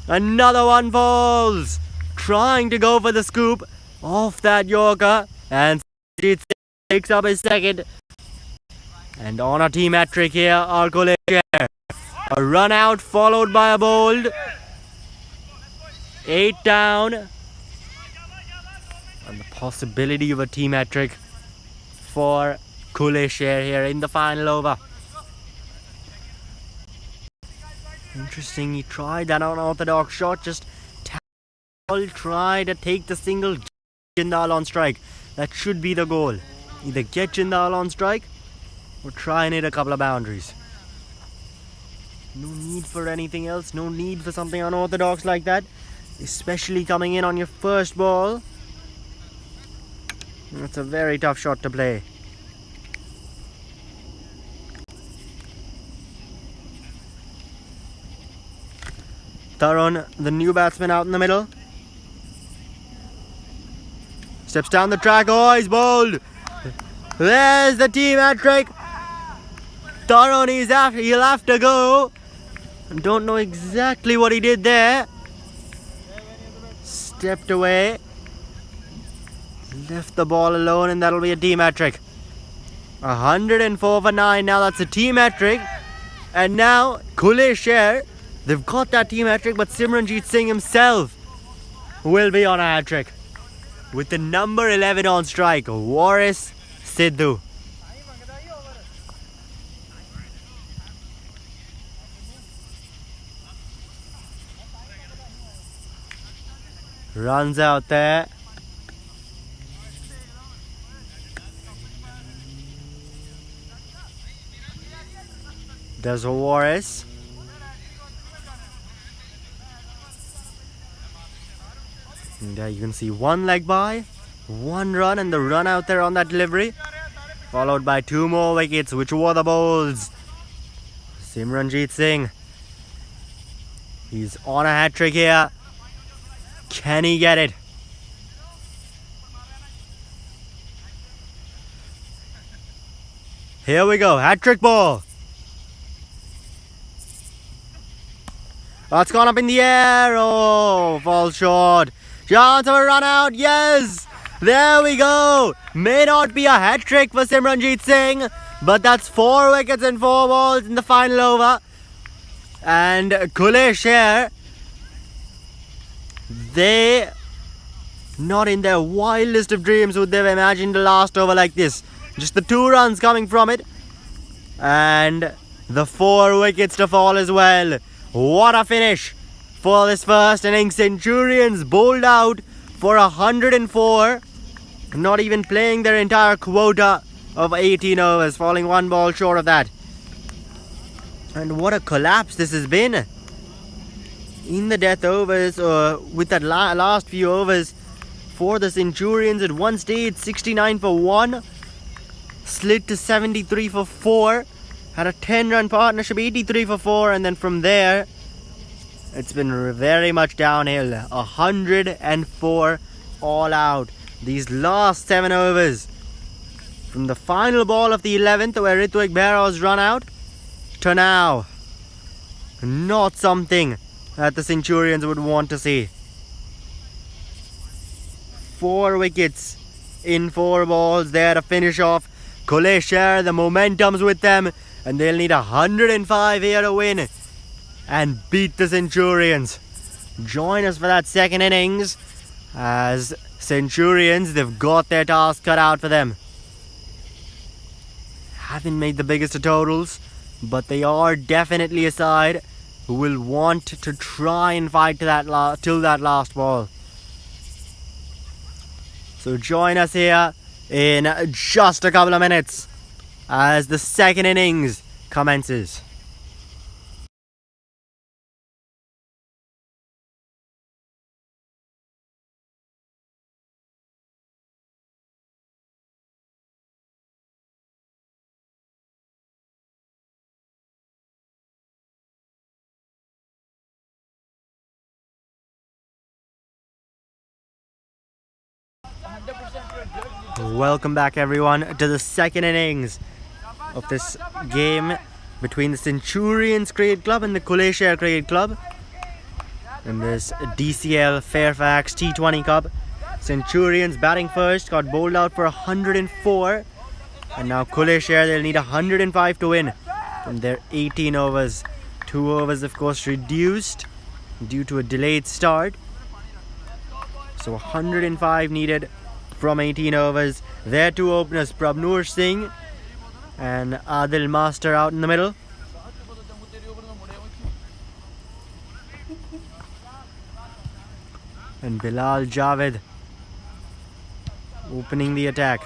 Speaker 1: Another one falls. Trying to go for the scoop off that Yorker. And Simranjeet Singh takes up his second. And on a team hat-trick here are Khulle. A run out followed by a bowled. 8 down. And the possibility of a team hat-trick for Khulle Sher here in the final over. Interesting, he tried that unorthodox shot, just try to take the single, Jindal on strike. That should be the goal. Either get Jindal on strike or try and hit a couple of boundaries. No need for anything else, no need for something unorthodox like that, especially coming in on your first ball. That's a very tough shot to play. Tarun, the new batsman, out in the middle. Steps down the track. Oh, he's bowled. There's the team hat-trick. Tarun, he'll have to go. Don't know exactly what he did there. Stepped away. Left the ball alone, and that'll be a team hat-trick. 104 for 9. Now that's a team hat-trick. And now Khulle Sher, they've got that team hat-trick, but Simranjeet Singh himself will be on a hat-trick. With the number 11 on strike, Waris Sidhu. Runs out there. There's Waris. And there you can see one leg by, one run, and the run out there on that delivery, followed by 2 more wickets, which were the bowls. Simranjeet Singh, he's on a hat-trick here. Can he get it? Here we go, hat-trick ball. That's gone up in the air. Oh, falls short. Chance of a run out. Yes, there we go. May not be a hat-trick for Simranjeet Singh, but that's 4 wickets and 4 balls in the final over. And Khulle Sher, they, not in their wildest of dreams would they have imagined a last over like this. Just the 2 runs coming from it, and the 4 wickets to fall as well. What a finish for this first innings. Centurions bowled out for 104, not even playing their entire quota of 18 overs, falling 1 ball short of that. And what a collapse this has been in the death overs, with that last few overs for the Centurions. At one stage 69 for 1, slid to 73 for 4, had a 10-run partnership, 83 for 4, and then from there it's been very much downhill. 104 all out. These last 7 overs, from the final ball of the 11th where Ritvik Behra was run out, to now, not something that the Centurions would want to see. 4 wickets in 4 balls there to finish off. Khulle Sher, the momentum's with them, and they'll need 105 here to win and beat the Centurions. Join us for that second innings, as Centurions, they've got their task cut out for them. Haven't made the biggest of totals, but they are definitely a side who will want to try and fight to that till that last ball. So join us here in just a couple of minutes as the second innings commences. Welcome back everyone to the second innings of this game between the Centurions Cricket Club and the Khulle Sher Cricket Club in this DCL FAIRFAX T20 Cup. Centurions batting first, got bowled out for 104, and now Khulle Sher, they'll need 105 to win from their 18 overs. 2 overs of course reduced due to a delayed start, so 105 needed from 18 overs. Their 2 openers, Prabnoor Singh and Adil Master out in the middle. And Bilal Javed opening the attack.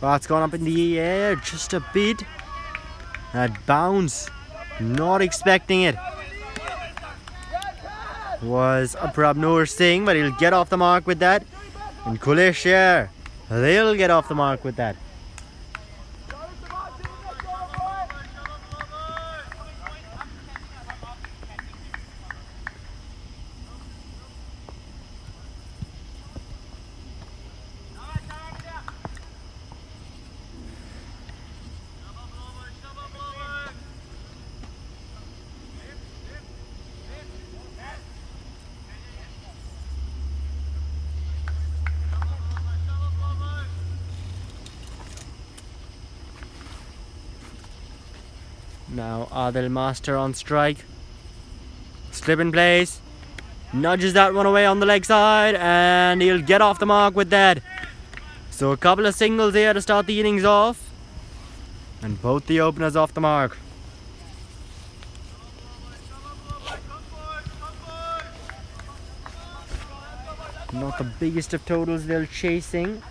Speaker 1: Oh, it's gone up in the air just a bit. That bounce, not expecting it. Was a Prabnoor Singh, but he'll get off the mark with that. And Khulle Sher, they'll get off the mark with that. Now Adil Master on strike. Slip in place. Nudges that one away on the leg side, and he'll get off the mark with that. So a couple of singles here to start the innings off, and both the openers off the mark. Not the biggest of totals they're chasing.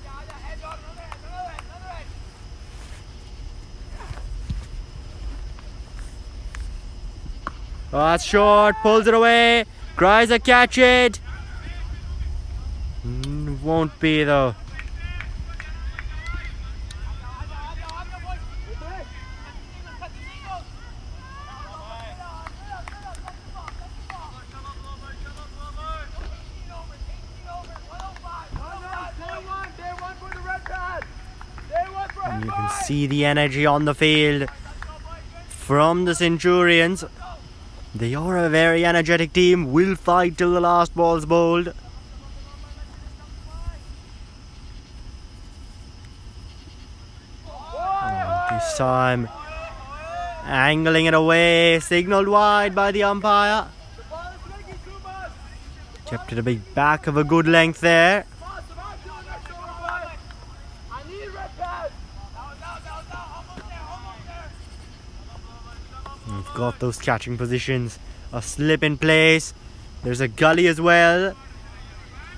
Speaker 1: Oh, that's short, pulls it away, tries a catch it. Won't be though. And you can see the energy on the field from the Centurions. They are a very energetic team, will fight till the last ball's bowled. This time, angling it away, signalled wide by the umpire. Kept it a big back of a good length there. We've got those catching positions. A slip in place. There's a gully as well.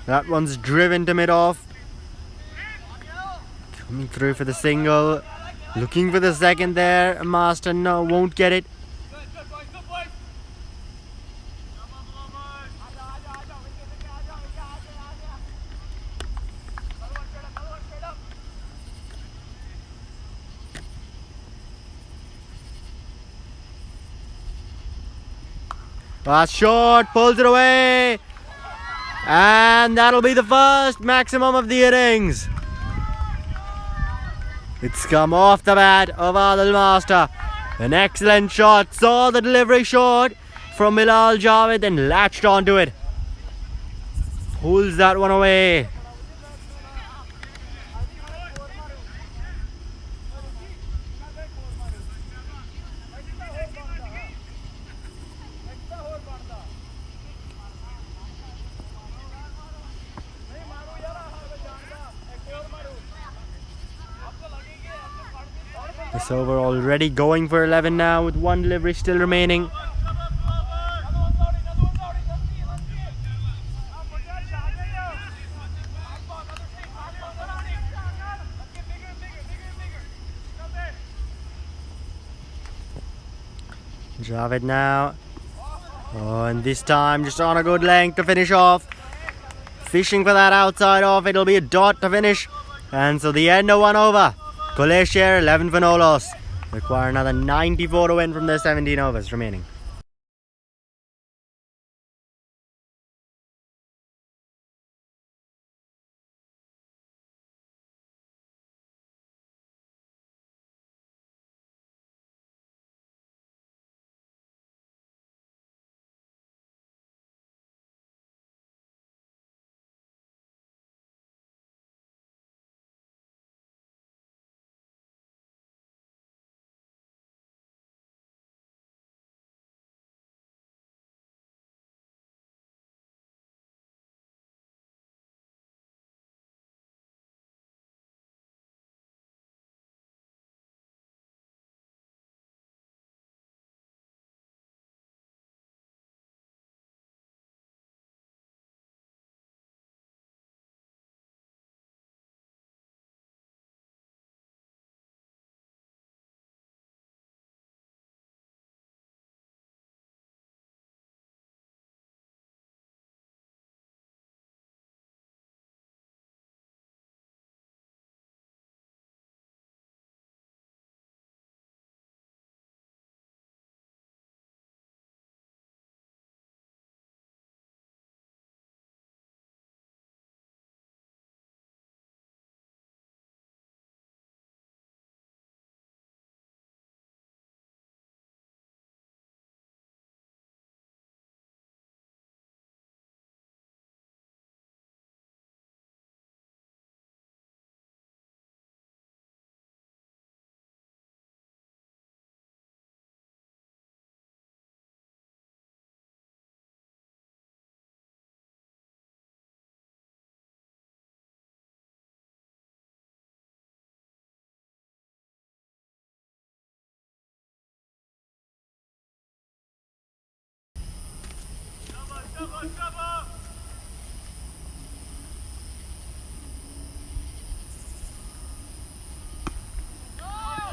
Speaker 1: That one's driven to mid-off. Coming through for the single. Looking for the second there. Master, no, won't get it. That's short, pulls it away, and that'll be the first maximum of the innings. It's come off the bat of Adil Master. An excellent shot, saw the delivery short from Bilal Javed and latched onto it. Pulls that one away. This over already going for 11 now with one delivery still remaining. Javed now. Oh, and this time just on a good length to finish off. Fishing for that outside off. It'll be a dot to finish. And so the end of one over. Khulle Sher 11 for no loss. Require another 94 to win from their 17 overs remaining.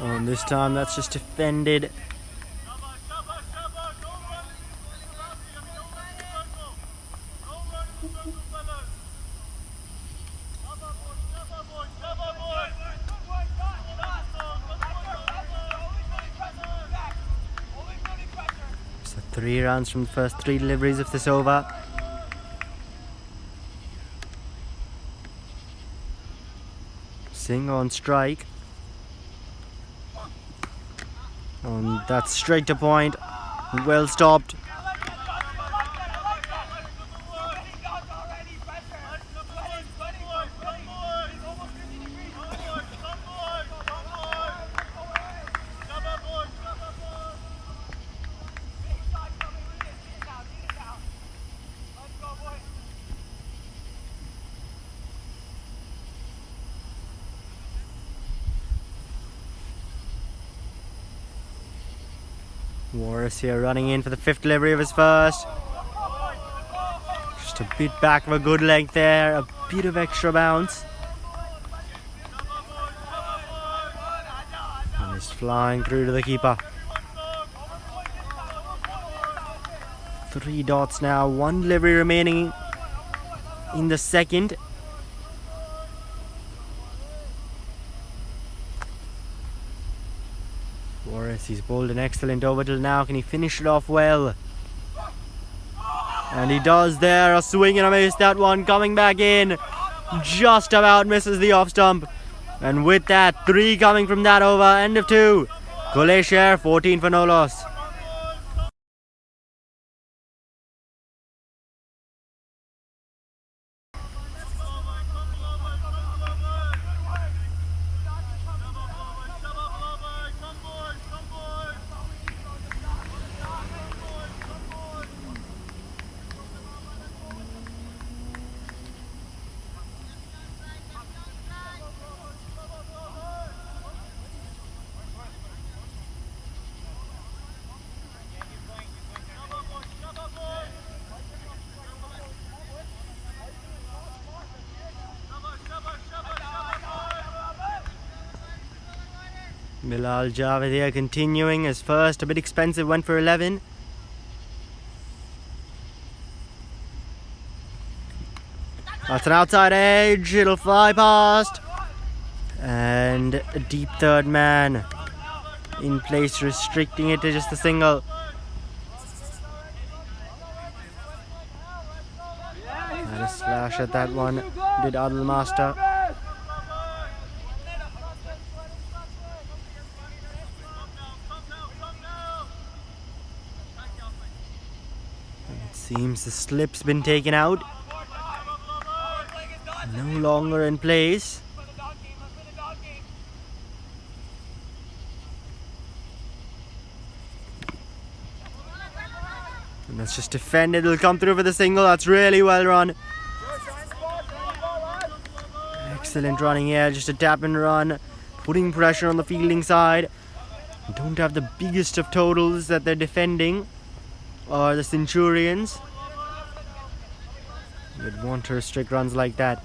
Speaker 1: And this time that's just defended. So 3 runs from the first 3 deliveries of this over. Singh on strike. And that's straight to point. Well stopped. Morris here running in for the 5th delivery of his first. Just a bit back of a good length there, a bit of extra bounce. And he's flying through to the keeper. 3 dots now, 1 delivery remaining in the second. He's bowled an excellent over till now. Can he finish it off well? And he does there. A swing and a miss. That one coming back in. Just about misses the off stump. And with that, 3 coming from that over. End of 2. Khulle Sher 14 for no loss. Bilal Javed here continuing his first, a bit expensive, went for 11. That's an outside edge, it'll fly past. And a deep third man in place, restricting it to just a single. And a slash at that one, did Adil Master. It seems the slip's been taken out. No longer in place. And that's just defended. It'll come through for the single. That's really well run. Excellent running here. Just a tap and run. Putting pressure on the fielding side. Don't have the biggest of totals that they're defending. Or the Centurions. You'd want to restrict runs like that.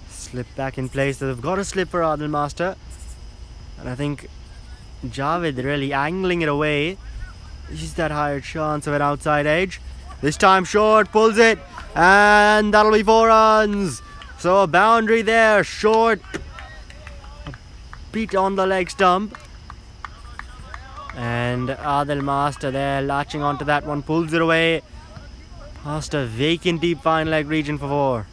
Speaker 1: Slip back in place. So they've got a slip for Adil Master. And I think Javed really angling it away. Is that higher chance of an outside edge? This time short, pulls it, and that'll be 4 runs. So a boundary there, short, a beat on the leg stump. And Adil Master there latching onto that one, pulls it away past a vacant deep fine leg region for 4.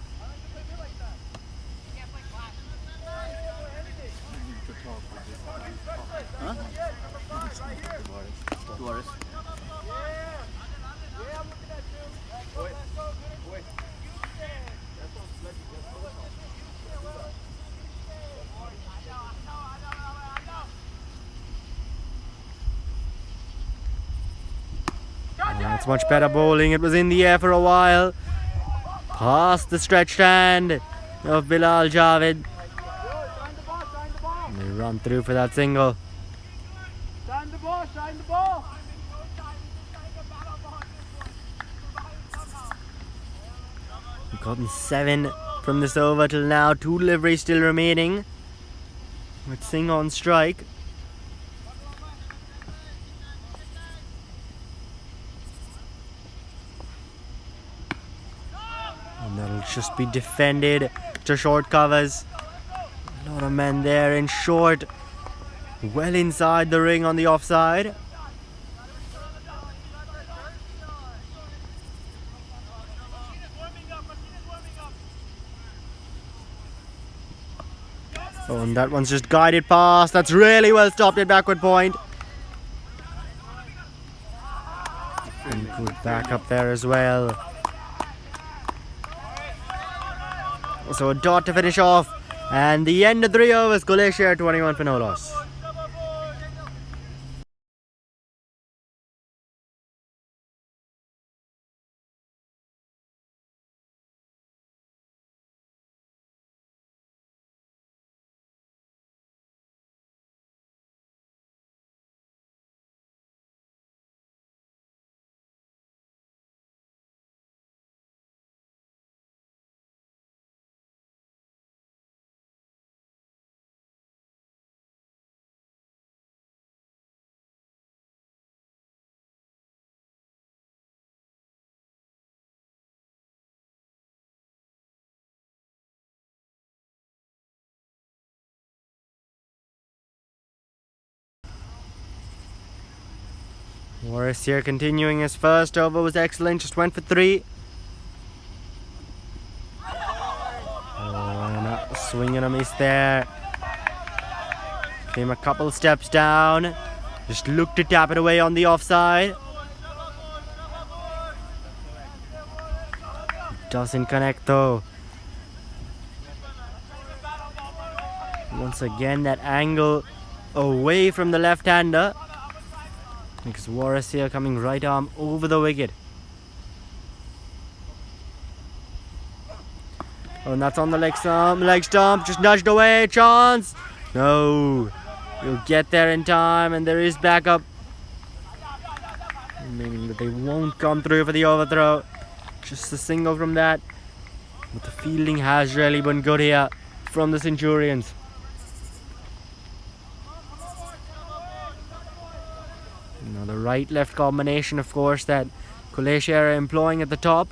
Speaker 1: That's much better bowling. It was in the air for a while. Past the stretched hand of Bilal Javed. And they run through for that single. We've gotten 7 from this over till now. 2 deliveries still remaining, with Singh on strike. And that'll just be defended to short covers. A lot of men there in short, well inside the ring on the offside. Oh, and that one's just guided past. That's really well stopped at backward point. And good back up there as well. So a dot to finish off. And the end of 3 overs. Khulle Sher 21 for no loss. Warris here continuing his first over, was excellent, just went for 3. Oh, and a swing and a miss there. Came a couple steps down, just looked to tap it away on the offside. Doesn't connect though. Once again that angle away from the left-hander. Because Warris here coming right arm over the wicket. Oh, and that's on the leg stump, just nudged away, chance. No, you'll get there in time, and there is backup. Meaning that they won't come through for the overthrow. Just a single from that. But the fielding has really been good here from the Centurions. right-left combination, of course, that Khulle Sher are employing at the top,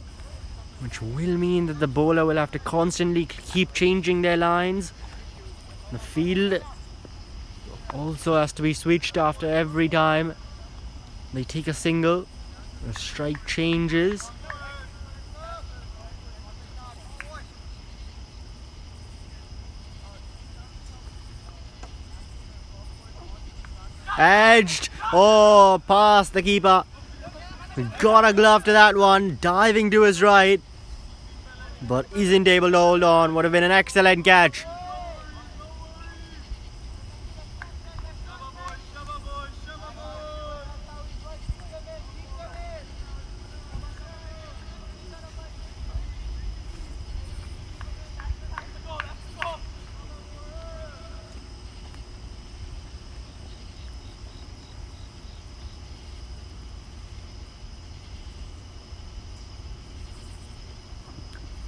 Speaker 1: which will mean that the bowler will have to constantly keep changing their lines. The field also has to be switched after every time they take a single. The strike changes. Edged. Oh, past the keeper. Got a glove to that one. Diving to his right, but isn't able to hold on. Would have been an excellent catch.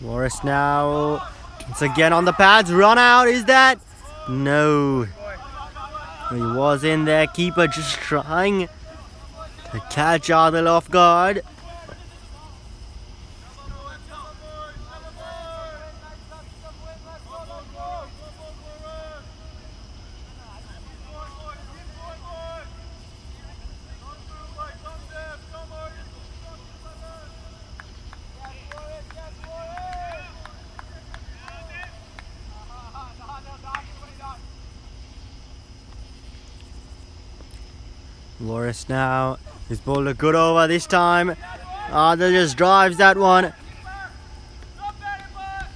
Speaker 1: Morris now, it's again on the pads, run out, is that? No. He was in there, keeper just trying to catch Adil off guard. Morris now, he's bowled a good over this time. Adil just drives that one.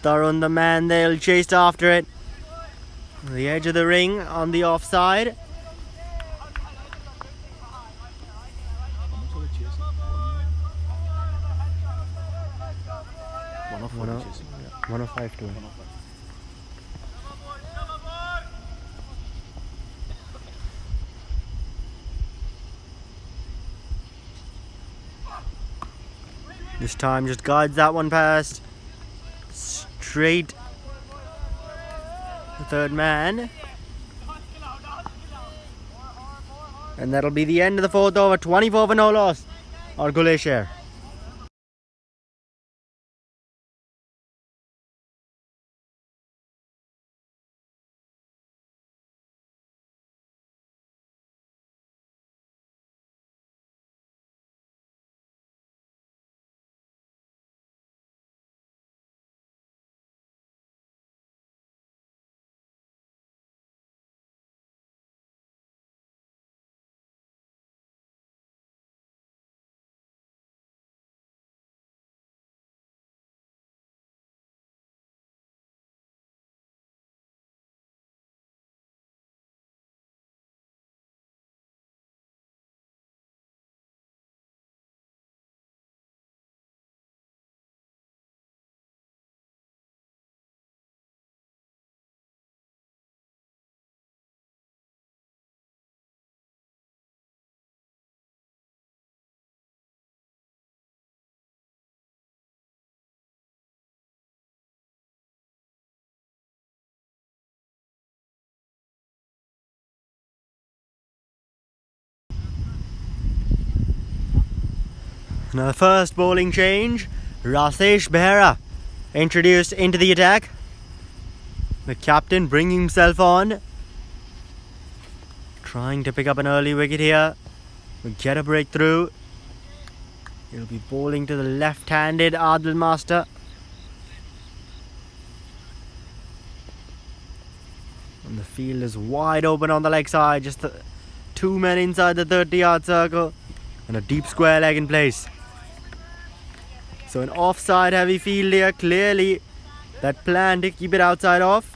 Speaker 1: Tarun, the man, they'll chase after it. The edge of the ring on the offside. One of 5 to This time just guides that one past straight the third man. And that'll be the end of the fourth over. 24 for no loss. Or Khulle Sher. Now the first bowling change, Rasesh Behera introduced into the attack. The captain bringing himself on, trying to pick up an early wicket here. We'll get a breakthrough. He'll be bowling to the left-handed Adil Master. And the field is wide open on the leg side, just the 2 men inside the 30-yard circle and a deep square leg in place. So an offside heavy field here, clearly that plan to keep it outside off.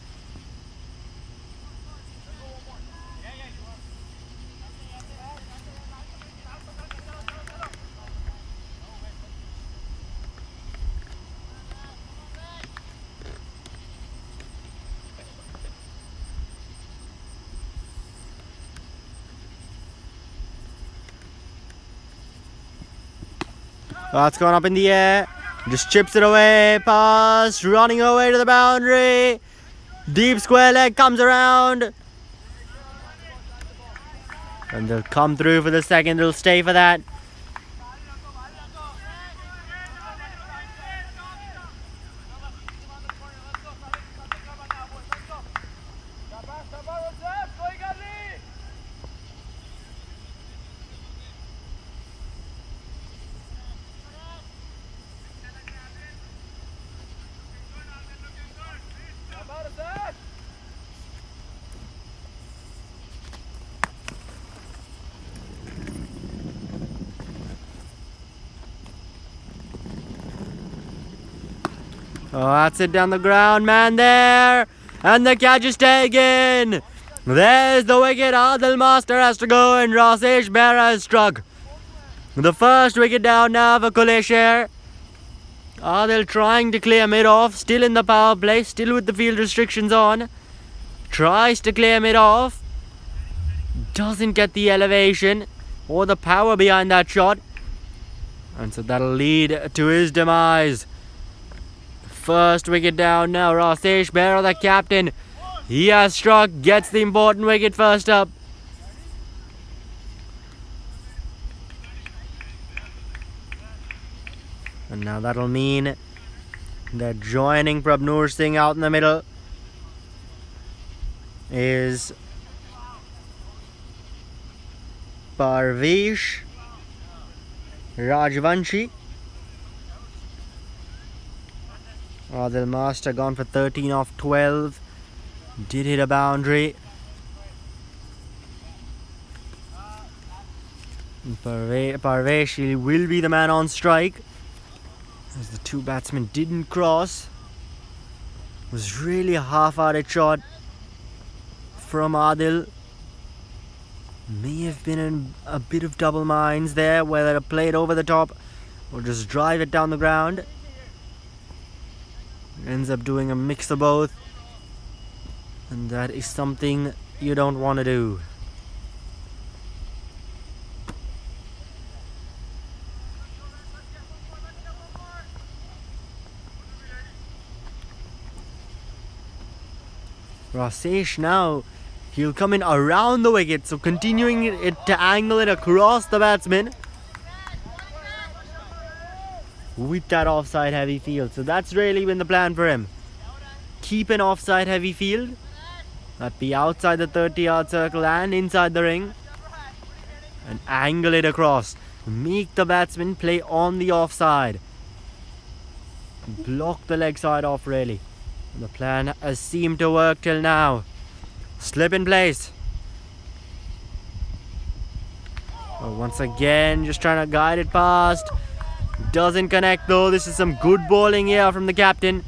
Speaker 1: That's gone up in the air. Just chips it away. Pass. Running away to the boundary. Deep square leg comes around. And they'll come through for the second. They'll stay for that. Oh, that's it down the ground, man, there. And the catch is taken. There's the wicket. Adil Master has to go and Rasesh Bear has struck. The first wicket down now for Khulle Sher. Adil trying to clear mid off. Still in the power play. Still with the field restrictions on. Tries to clear mid off. Doesn't get the elevation or the power behind that shot. And so that'll lead to his demise. First wicket down now. Rasesh Bear, the captain. He has struck. Gets the important wicket first up. And now that'll mean that joining Prabnoor Singh out in the middle is Parvesh Rajvanshi. Adil Master gone for 13 off 12. Did hit a boundary. Parvesh will be the man on strike, as the two batsmen didn't cross. It was really a half-hearted shot from Adil. May have been in a bit of double minds there, whether to play it over the top or just drive it down the ground. Ends up doing a mix of both, and that is something you don't want to do. Rasesh now, he'll come in around the wicket, so continuing it to angle it across the batsman with that offside heavy field. So that's really been the plan for him. Keep an offside heavy field, that be outside the 30-yard circle and inside the ring, and angle it across. Make the batsman play on the offside. Block the leg side off, really. The plan has seemed to work till now. Slip in place. Oh, once again, just trying to guide it past. Doesn't connect though. This is some good bowling here from the captain.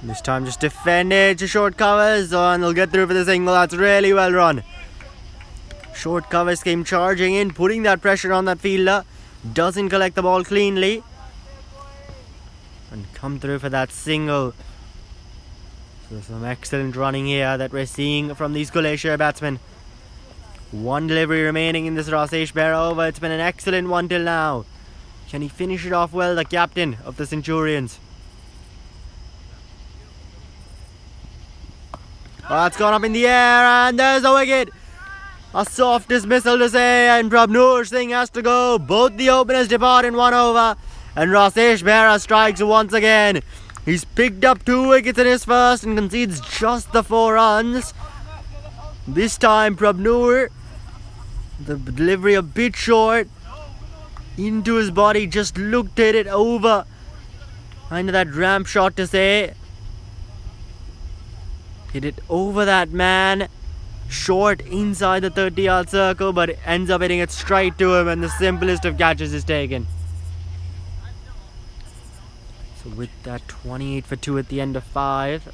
Speaker 1: This time just defend it to short covers, and they'll get through for the single. That's really well run. Short covers came charging in, putting that pressure on that fielder. Doesn't collect the ball cleanly, and come through for that single. So some excellent running here that we're seeing from these Khulle Sher batsmen. One delivery remaining in this Rasesh Bear over. It's been an excellent one till now. Can he finish it off well, the captain of the Centurions? Oh, it's gone up in the air, and there's a wicket. A soft dismissal to say, and Prabnoor Singh has to go. Both the openers depart in 1 over, and Rasesh Bear strikes once again. He's picked up 2 wickets in his first and concedes just the 4 runs. This time Prabnoor, the delivery a bit short into his body, just looked at it over. Kind of that ramp shot to say. Hit it over that man, short inside the 30-yard circle, but it ends up hitting it straight to him, and the simplest of catches is taken. So with that, 28 for 2 at the end of 5.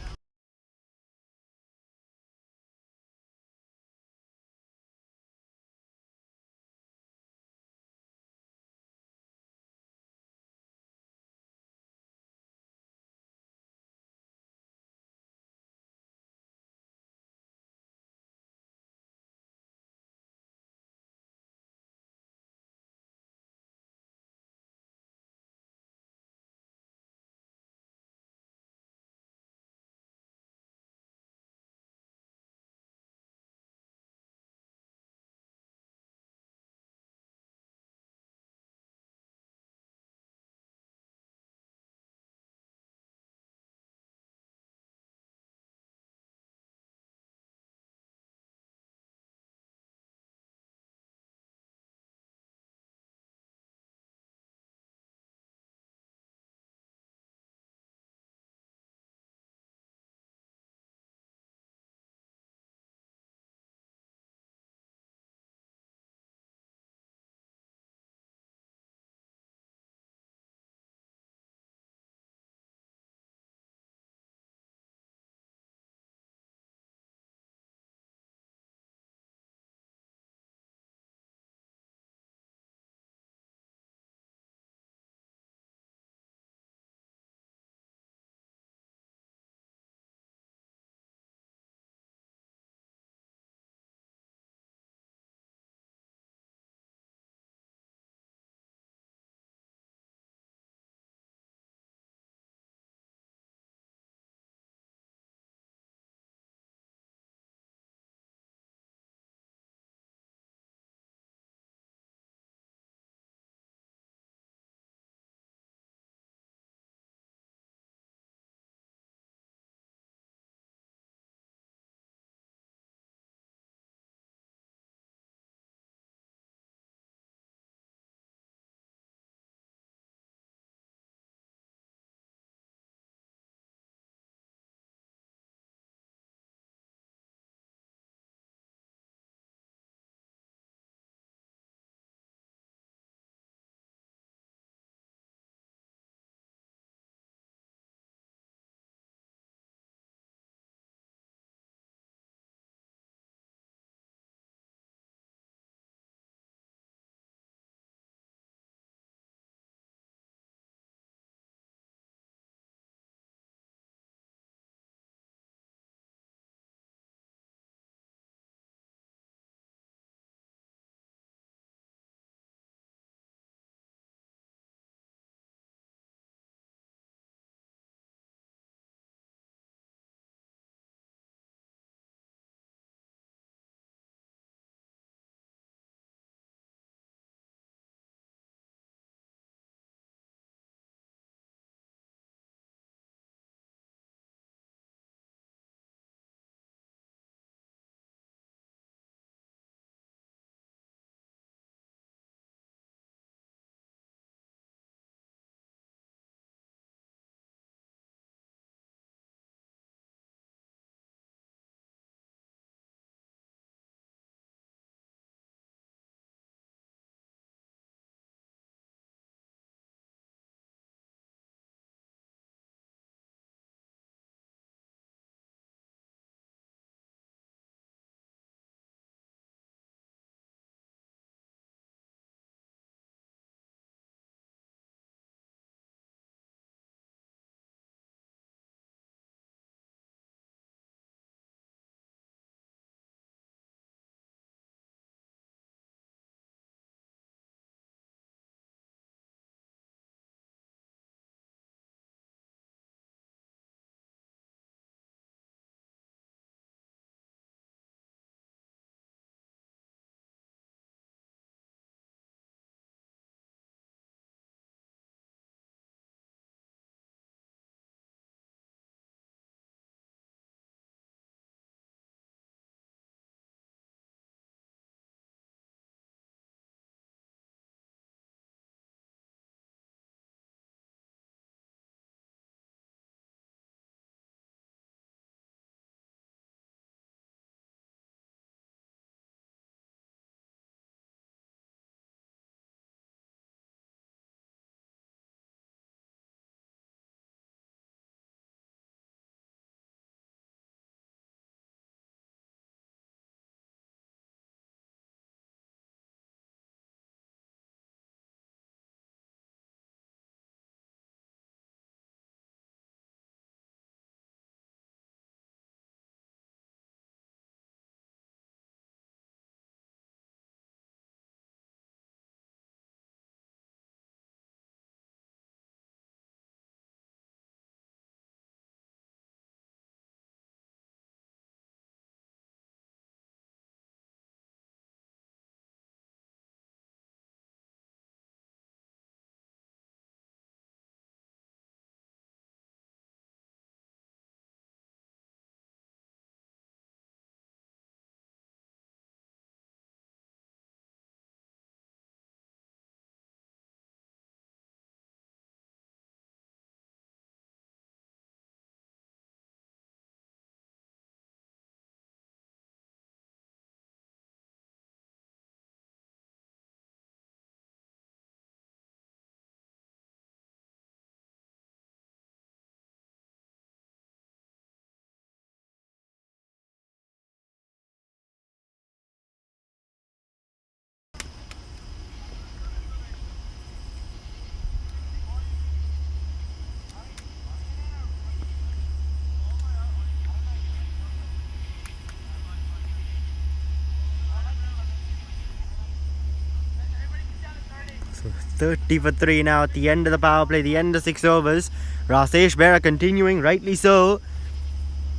Speaker 1: 30 for 3 now at the end of the power play, the end of 6 overs. Rasesh Bera continuing, rightly so.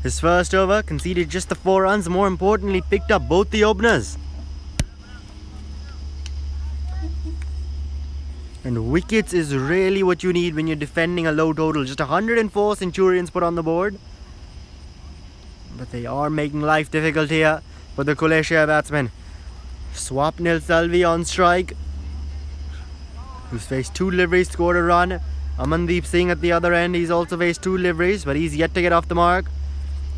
Speaker 1: His first over conceded just the 4 runs, more importantly picked up both the openers. And wickets is really what you need when you're defending a low total. Just 104 Centurions put on the board. But they are making life difficult here for the Khulle Sher batsmen. Swapnil Salvi on strike, who's faced 2 liveries, scored a run. Amandeep Singh at the other end, he's also faced 2 liveries, but he's yet to get off the mark.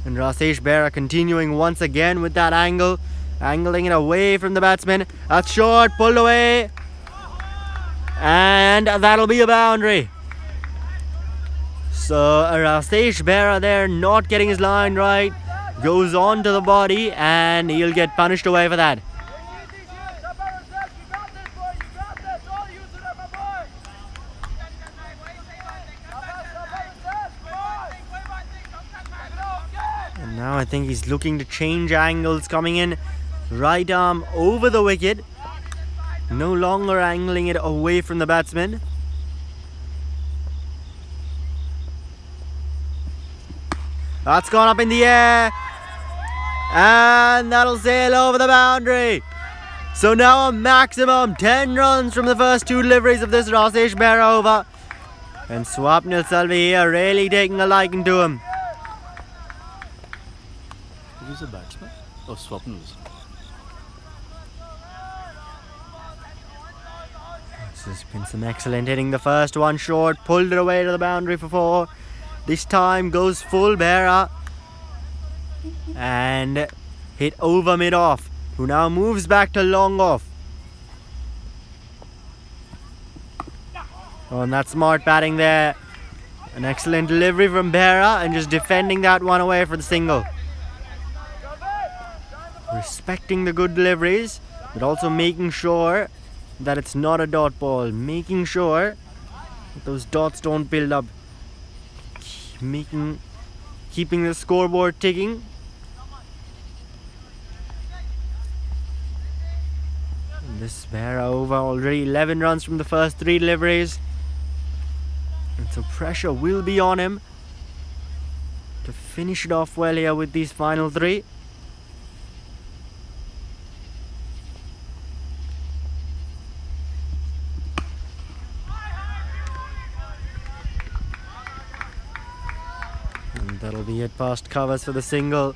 Speaker 1: And Rasesh Bera continuing once again with that angle, angling it away from the batsman. That's short, pulled away, and that'll be a boundary. So Rasesh Bera there not getting his line right, goes on to the body, and he'll get punished away for that. And now I think he's looking to change angles, coming in right arm over the wicket, no longer angling it away from the batsman. That's gone up in the air, and that'll sail over the boundary. So now a maximum 10 runs from the first 2 deliveries of this Rasesh Bera over. And Swapnil Salvi here really taking a liking to him.
Speaker 2: Who's a batsman? Oh, Swapnil.
Speaker 1: There's been some excellent hitting. The first one short, pulled it away to the boundary for 4. This time goes full Bera and hit over mid-off, who now moves back to long off. Oh, and that's smart batting there. An excellent delivery from Bera and just defending that one away for the single. Respecting the good deliveries, but also making sure that it's not a dot ball. Making sure that those dots don't build up. Keeping the scoreboard ticking. And this Bera over already 11 runs from the first 3 deliveries, and so pressure will be on him to finish it off well here with these final 3. And that'll be it past covers for the single.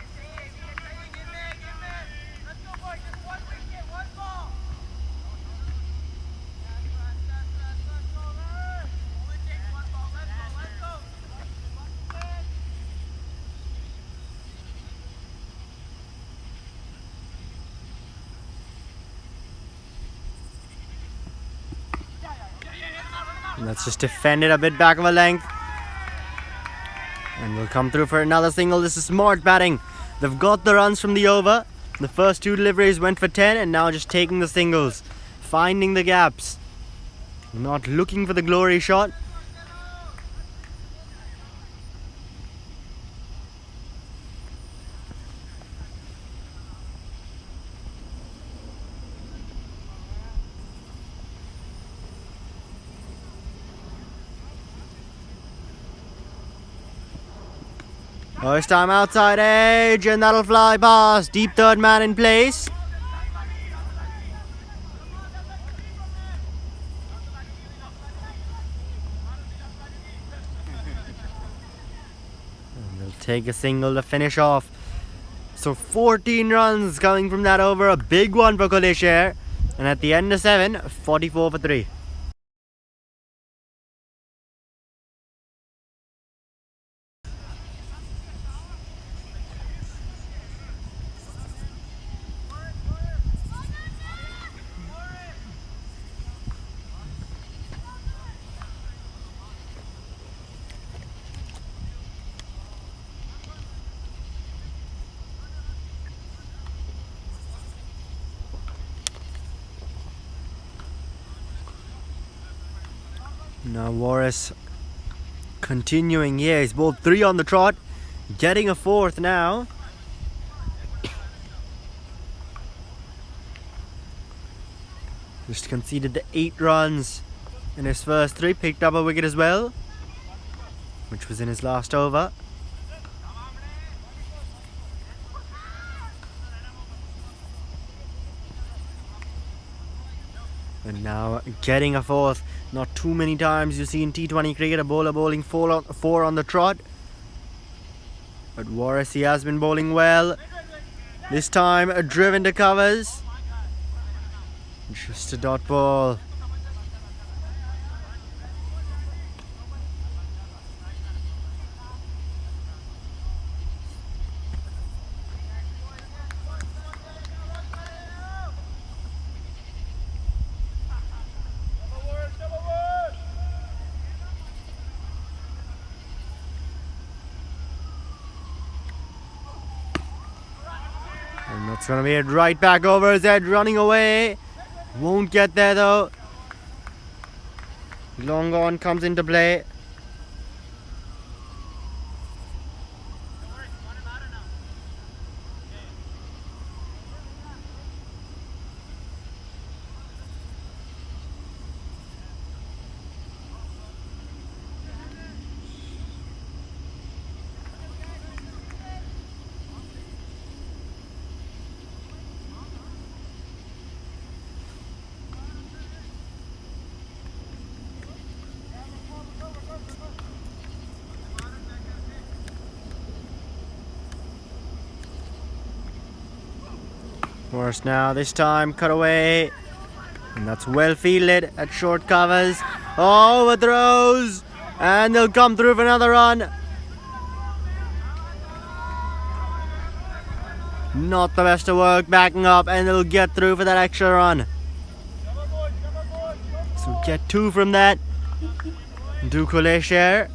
Speaker 1: And that's just defended a bit back of a length. And we'll come through for another single. This is smart batting. They've got the runs from the over. The first 2 deliveries went for 10, and now just taking the singles, finding the gaps, not looking for the glory shot. First time outside edge, and that'll fly past. Deep third man in place. And they'll take a single to finish off. So 14 runs coming from that over. A big one for Khulle Sher. And at the end of 7, 44 for 3. Now Warris continuing here. He's bowled 3 on the trot, getting a 4th now. Just conceded the 8 runs in his first 3, picked up a wicket as well, which was in his last over. And now getting a 4th. Not too many times you see in T20 cricket a bowler bowling 4 on the trot. But Warris, he has been bowling well. This time driven to covers. Just a dot ball. And that's going to be it right back over his head, running away. Won't get there though. Long on comes into play. Morris now, this time cut away. And that's well fielded at short covers. Overthrows. And they'll come through for another run. Not the best of work, backing up, and they'll get through for that extra run. So get 2 from that. Do Khulle Sher.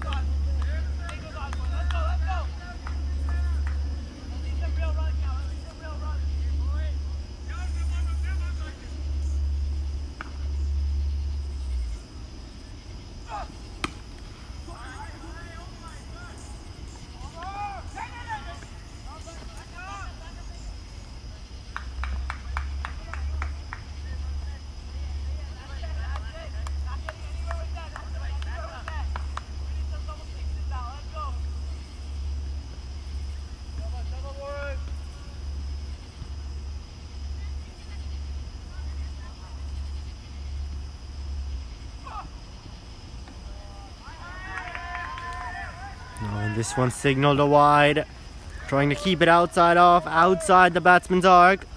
Speaker 1: Oh, and this one signaled a wide. Trying to keep it outside the batsman's arc.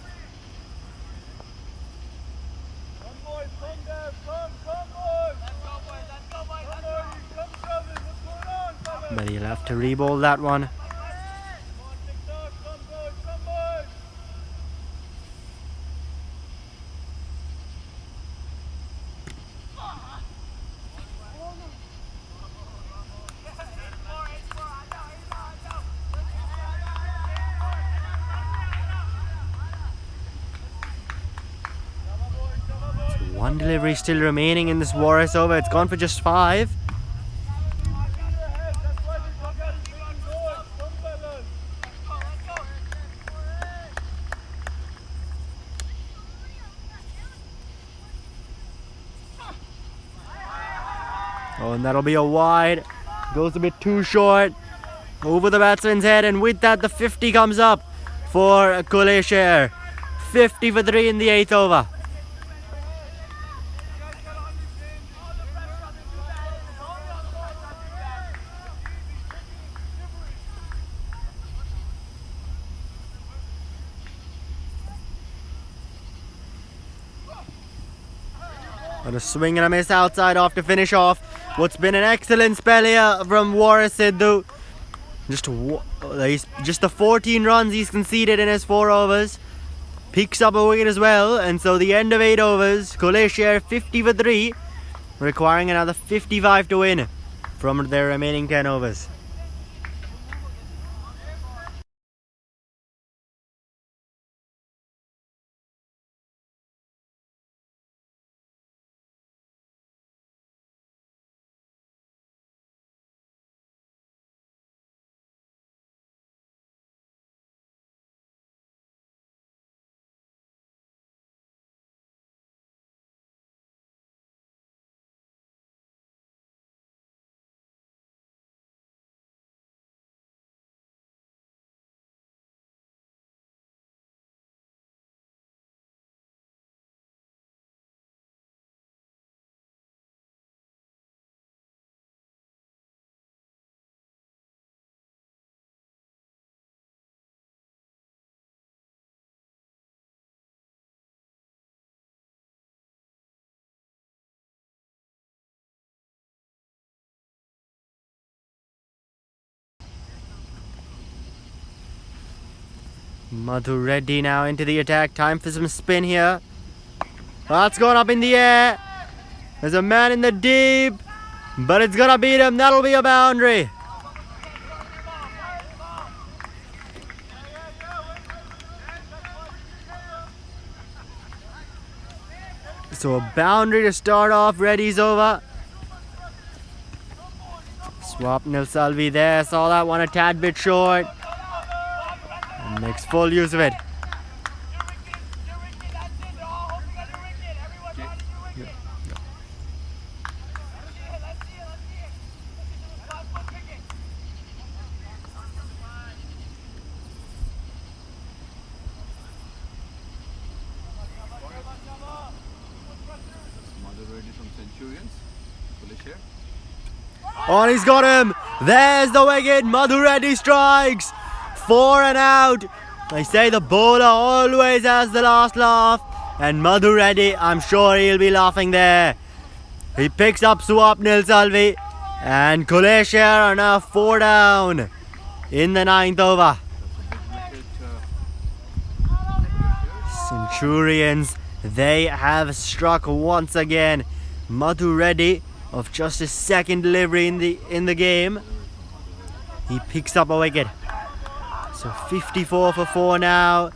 Speaker 1: But he'll have to re-bowl that one. One delivery still remaining in this Warris over. It's gone for just 5. Oh, and that'll be a wide. Goes a bit too short. Over the batsman's head, and with that the 50 comes up for Khulle Sher. 50 for 3 in the 8th over. And a swing and a miss outside off to finish off what's been an excellent spell here from Warris Sidhu. Just the 14 runs he's conceded in his 4 overs. Picks up a wicket as well, and so the end of 8 overs, Khulle Sher 50 for 3, requiring another 55 to win from their remaining 10 overs. Madhu Reddy now into the attack. Time for some spin here. That's gone up in the air. There's a man in the deep, but it's gonna beat him. That'll be a boundary. So a boundary to start off. Reddy's over. Swapnil Salvi there. Saw that one a tad bit short. And makes full use of it.
Speaker 2: From Centurions. Khulle, Sher.
Speaker 1: Oh, and he's got him. There's the wicket. Madhu Reddy strikes. 4 and out. They say the bowler always has the last laugh. And Madhu Reddy, I'm sure he'll be laughing there. He picks up Swapnil Salvi. And Khulle Sher are now 4 down in the 9th over. Centurions, they have struck once again. Madhu Reddy, of just his second delivery in the game, he picks up a wicket. So 54 for 4 now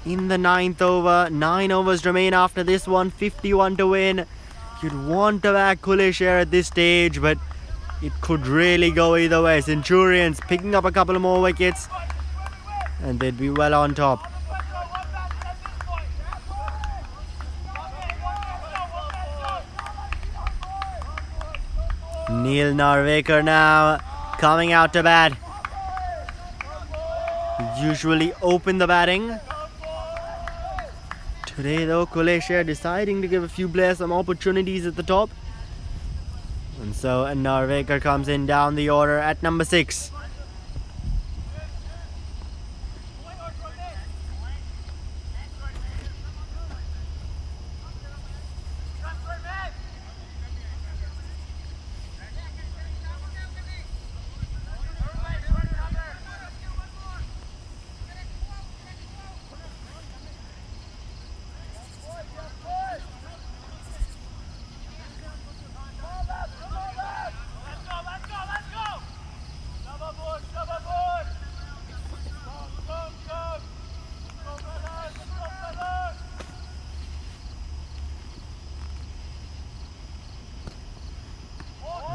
Speaker 1: in the 9th over. 9 overs remain after this one. 51 to win. You'd want to back Khulle Sher at this stage, but it could really go either way. Centurions picking up a couple of more wickets and they'd be well on top. Neil Narvekar now coming out to bat. Usually open the batting. Today though, Khulle Sher deciding to give a few players some opportunities at the top. And so Narvekar comes in down the order at number 6.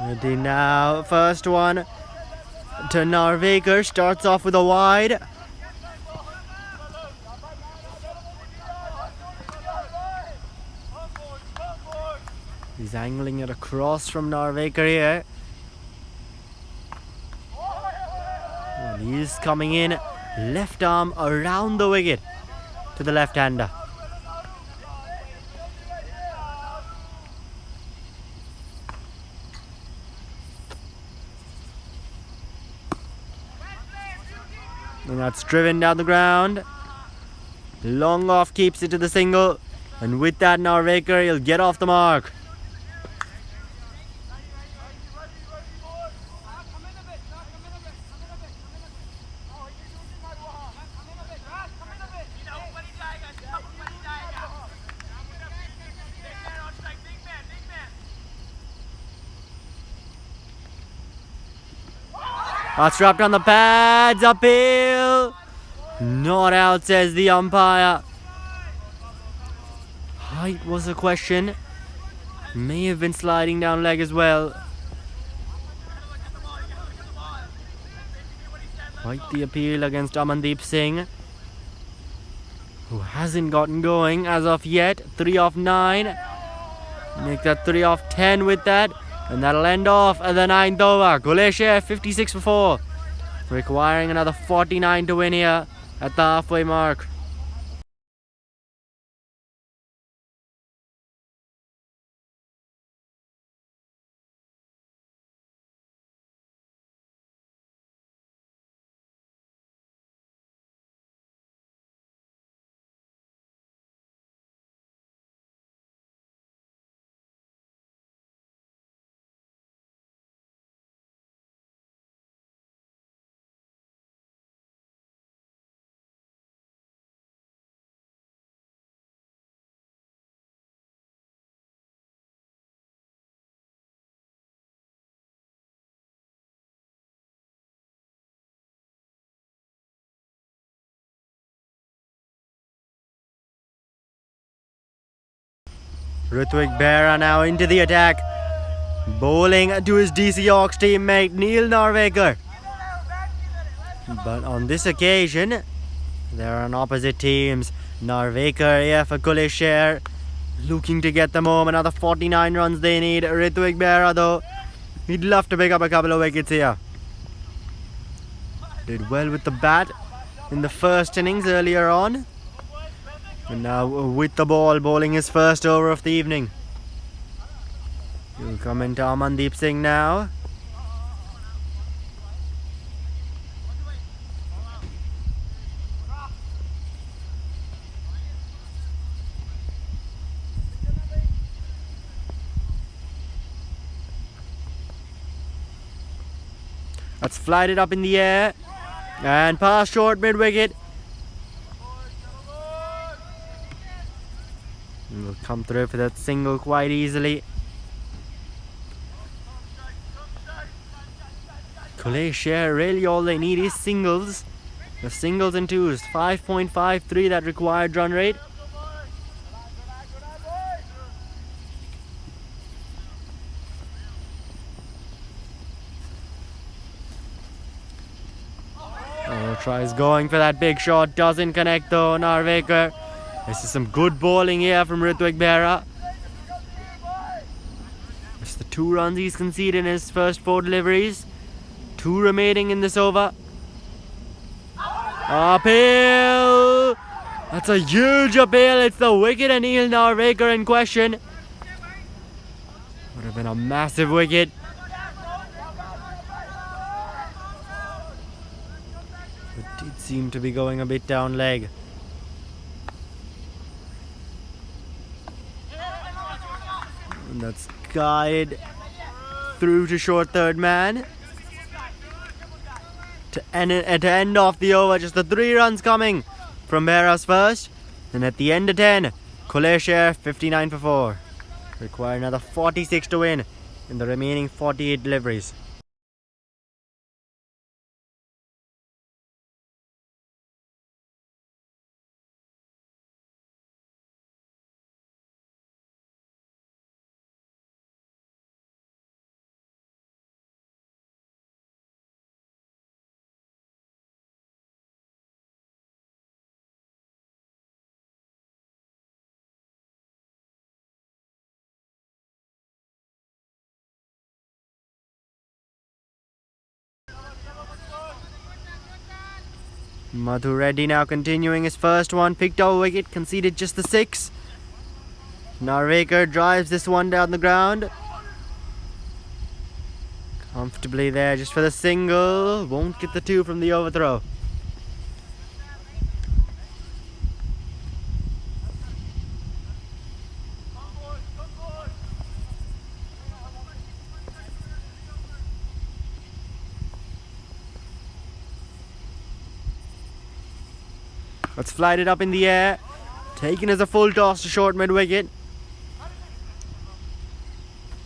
Speaker 1: Ready now, first one to Narvekar, starts off with a wide. He's angling it across from Narvekar here. And he's coming in, left arm around the wicket to the left-hander. And that's driven down the ground. Long off keeps it to the single. And with that, Narvekar, he'll get off the mark. That's dropped on the pads, uphill. Not out, says the umpire. Height was a question. May have been sliding down leg as well. Quite the appeal against Amandeep Singh, who hasn't gotten going as of yet. 3 off 9. Make that 3 off 10 with that. And that'll end off at the 9th over. Khulle Sher 56 for 4. Requiring another 49 to win here at the halfway mark. Ritwik Berra now into the attack. Bowling to his DC Hawks teammate Neil Narvekar. But on this occasion, they're on opposite teams. Narvekar here for Khulle Sher, looking to get them home. Another 49 runs they need. Ritwik Berra though, he'd love to pick up a couple of wickets here. Did well with the bat in the first innings earlier on. And now with the ball, bowling his first over of the evening. He'll come into Amandeep Singh now. That's flighted up in the air and past short mid wicket. Will come through for that single quite easily. Khulle Sher, really all they need is singles. The singles and twos. 5.53 that required run rate. Tries going for that big shot, doesn't connect though. Narvekar. This is some good bowling here from Ritwik Berra. It's the 2 runs he's conceded in his first 4 deliveries. 2 remaining in this over. Uphill! That's a huge appeal. It's the wicket and Neil Narvekar in question. Would have been a massive wicket. It seemed to be going a bit down leg. And that's guided through to short third man. To end off the over, just the 3 runs coming from Berra's first. And at the end of 10, Khulle Sher 59 for 4. Require another 46 to win in the remaining 48 deliveries. Madhu Reddy now continuing his first one. Picked up a wicket, conceded just the 6. Narvekar drives this one down the ground. Comfortably there just for the single. Won't get the 2 from the overthrow. Let's flight it up in the air. Taken as a full toss to short mid wicket.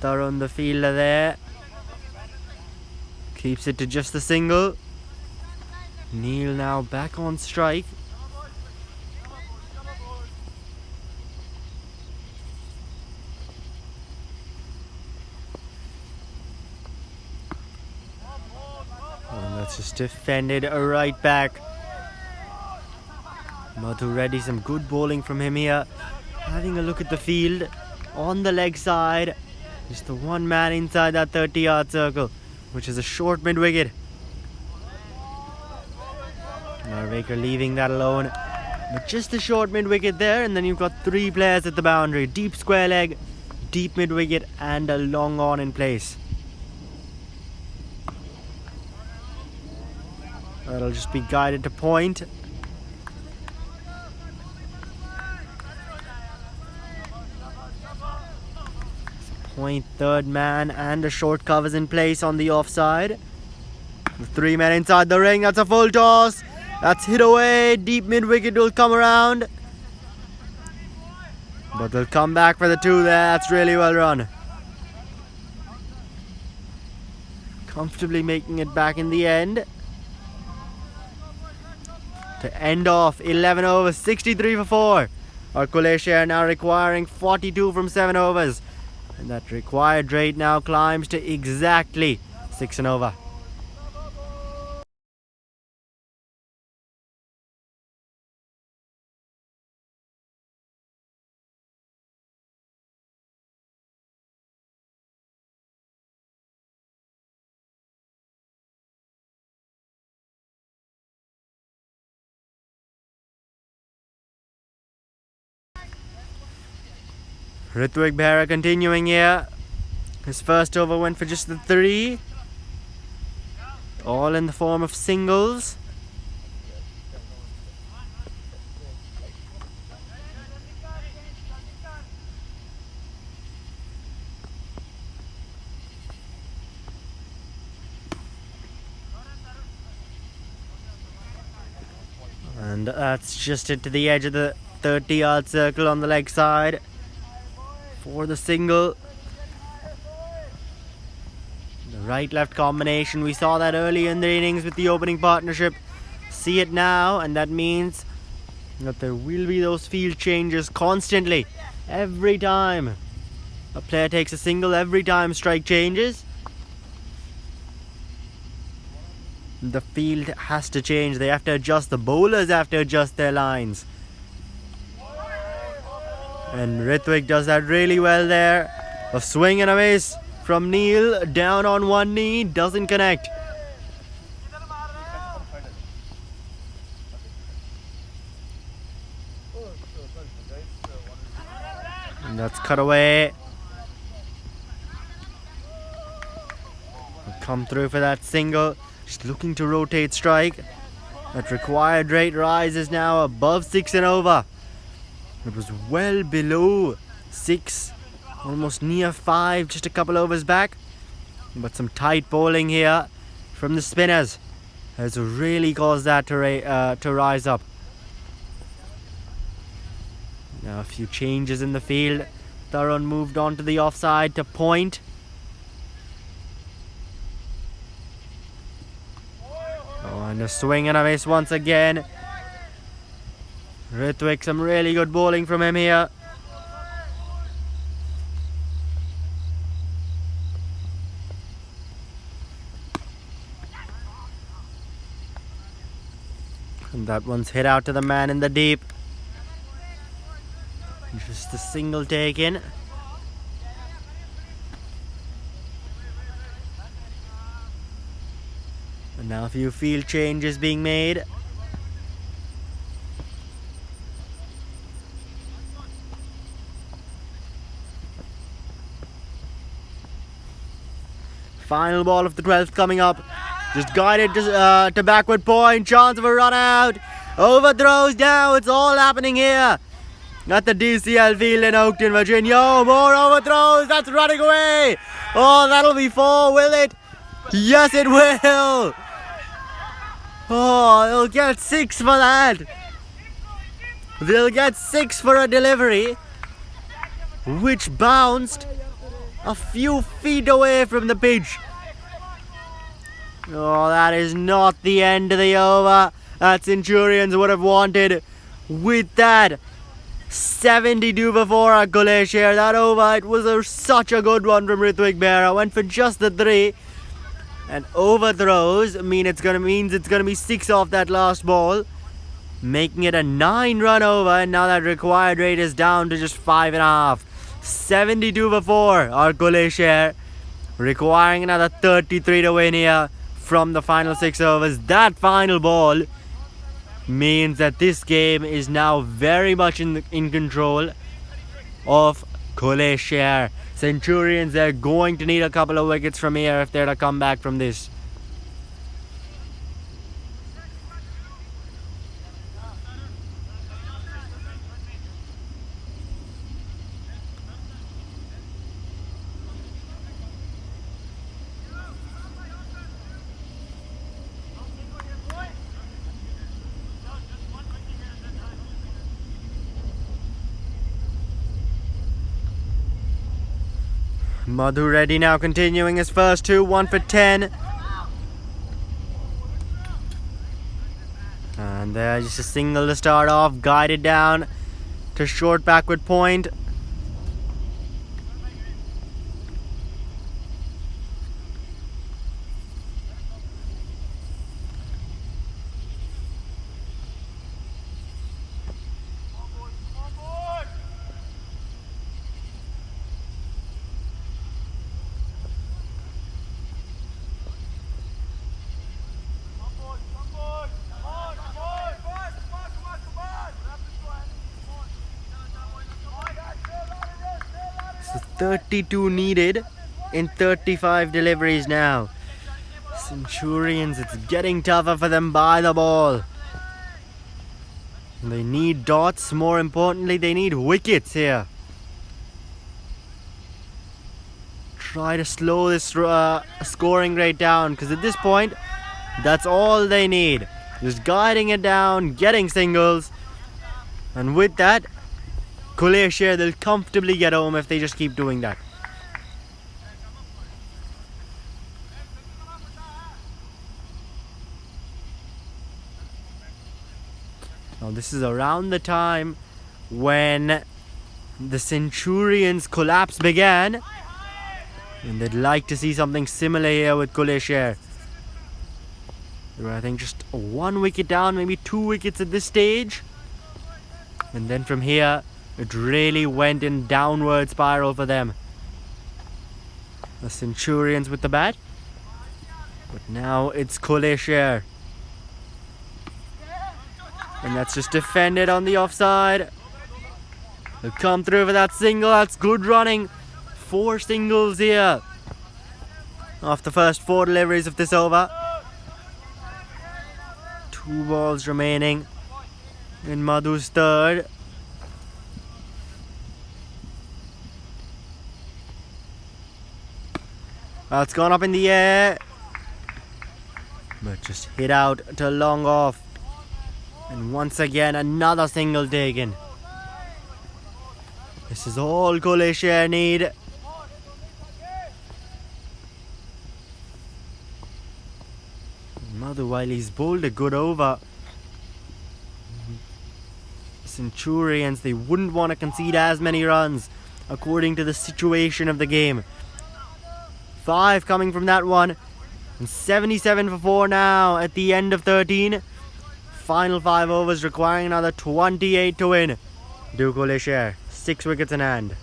Speaker 1: Tarun the fielder there. Keeps it to just the single. Neil now back on strike. And that's just defended right back. Madhu Reddy, some good bowling from him here. Having a look at the field on the leg side. Just the 1 man inside that 30-yard circle, which is a short mid wicket. Narvekar leaving that alone. But just a short mid wicket there, and then you've got 3 players at the boundary. Deep square leg, deep mid wicket, and a long on in place. That'll just be guided to point. Point, third man, and a short covers in place on the offside. The 3 men inside the ring. That's a full toss. That's hit away. Deep mid wicket will come around. But they'll come back for the 2 there. That's really well run. Comfortably making it back in the end. To end off 11 overs, 63 for 4. Our Khulle Sher now requiring 42 from 7 overs. And that required rate now climbs to exactly 6 and over. Ritwik Behra continuing here. His first over went for just the 3. All in the form of singles. And that's just it to the edge of the 30-yard circle on the leg side for the single. The right-left combination, we saw that early in the innings with the opening partnership. See it now, and that means that there will be those field changes constantly. Every time a player takes a single, every time strike changes, the field has to change. They have to adjust. The bowlers have to adjust their lines. And Ritwik does that really well there. A swing and a miss from Neil, down on one knee, doesn't connect. And that's cut away. Come through for that single. Just looking to rotate strike. That required rate rises now above 6 and over. It was well below 6, almost near 5, just a couple overs back. But some tight bowling here from the spinners has really caused that to rise up. Now a few changes in the field. Tharun moved on to the offside to point. And a swing and a miss once again. Ritwik, some really good bowling from him here. And that one's hit out to the man in the deep. Just a single taken. And now a few field changes being made. Final ball of the 12th coming up. Just guided to backward point. Chance of a run out. Overthrows now. It's all happening here at the DCL field in Oakton, Virginia. Oh, more overthrows. That's running away. Oh, that'll be 4, will it? Yes, it will. Oh, they'll get 6 for that. They'll get 6 for a delivery which bounced a few feet away from the pitch. Oh, that is not the end of the over that Centurions would have wanted. With that, 72 for 4 at Khulle Sher. That over, it was such a good one from Ritwik Behra. Went for just the 3. And overthrows means it's gonna be 6 off that last ball, making it a 9-run over. And now that required rate is down to just 5.5. 72 for 4 our Khulle Sher, requiring another 33 to win here from the final 6 overs. That final ball means that this game is now very much in control of Khulle Sher. Centurions are going to need a couple of wickets from here if they're to come back from this. Madhu Reddy now continuing his first 2, 1 for 10. And there, just a single to start off, guided down to short backward point. So 32 needed in 35 deliveries now. Centurions, it's getting tougher for them by the ball. They need dots, more importantly they need wickets here. Try to slow this scoring rate down, because at this point that's all they need. Just guiding it down, getting singles, and with that Khulle Sher, they'll comfortably get home if they just keep doing that. Now this is around the time when the Centurions' collapse began, and they'd like to see something similar here with Khulle Sher. They were, I think, just 1 wicket down, maybe 2 wickets at this stage, and then from here it really went in downward spiral for them. The Centurions with the bat, but now it's Khulle Sher. And that's just defended on the offside. They'll come through for that single. That's good running. 4 singles here off the first 4 deliveries of this over. 2 balls remaining in Madhu's third. That's gone up in the air, but just hit out to long off. And once again another single taken. This is all Khulle Sher need. Madhu, while he's bowled a good over, Centurions, they wouldn't want to concede as many runs according to the situation of the game. 5 coming from that one, and 77 for 4 now at the end of 13. Final 5 overs requiring another 28 to win. Do Khulle Sher, 6 wickets in hand.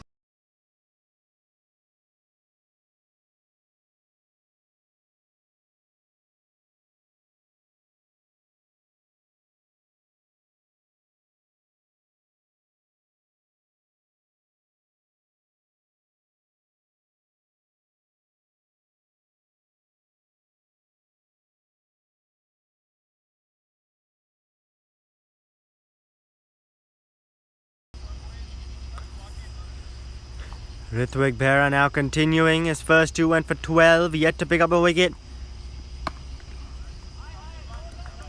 Speaker 1: Ritwik Behra now continuing. His first 2 went for 12, yet to pick up a wicket.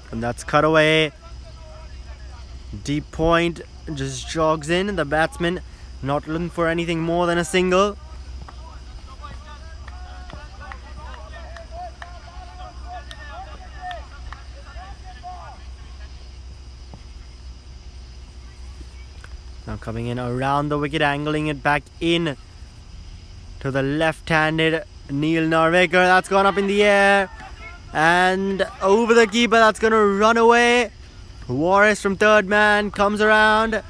Speaker 1: And that's cut away. Deep point just jogs in. The batsman not looking for anything more than a single. Now coming in around the wicket, angling it back in to the left-handed Neil Narvekar. That's gone up in the air and over the keeper. That's going to run away. Warris from third man comes around,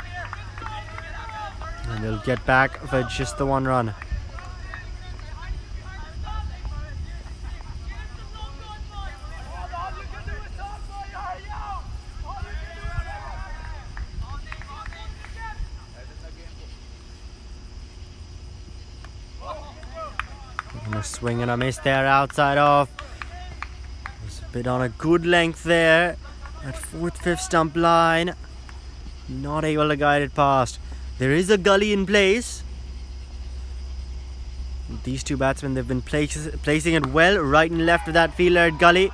Speaker 1: and they'll get back for just the 1 run. And a swing and a miss there outside off. It's a bit on a good length there at 4th, 5th stump line. Not able to guide it past. There is a gully in place. These 2 batsmen, they've been placing it well right and left of that fielder at gully.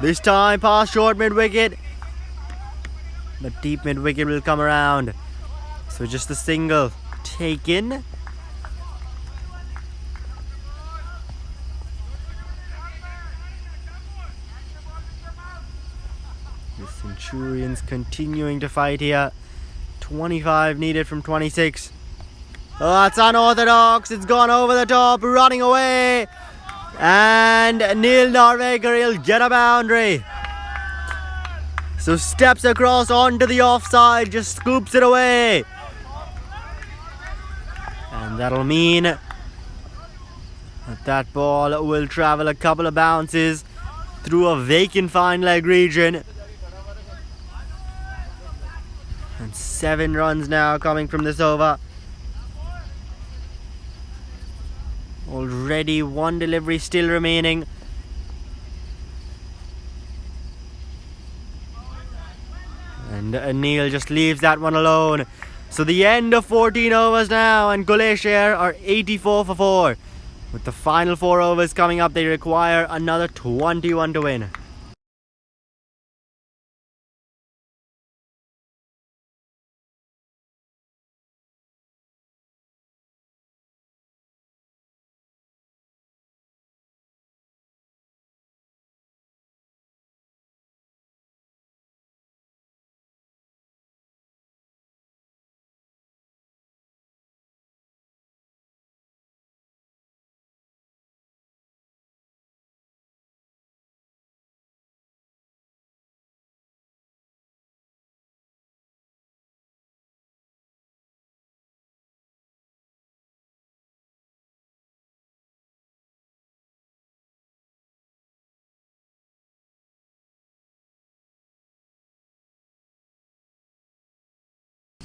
Speaker 1: This time past short mid wicket, but deep mid wicket will come around. So just a single taken. The Centurions continuing to fight here. 25 needed from 26. Oh, that's unorthodox. It's gone over the top, running away. And Neil Norweger, he'll get a boundary. So steps across onto the offside, just scoops it away. And that'll mean that ball will travel a couple of bounces through a vacant fine leg region. And 7 runs now coming from this over. Already 1 delivery still remaining. And Neil just leaves that one alone. So the end of 14 overs now, and Khulle Sher are 84 for 4. With the final 4 overs coming up, they require another 21 to win.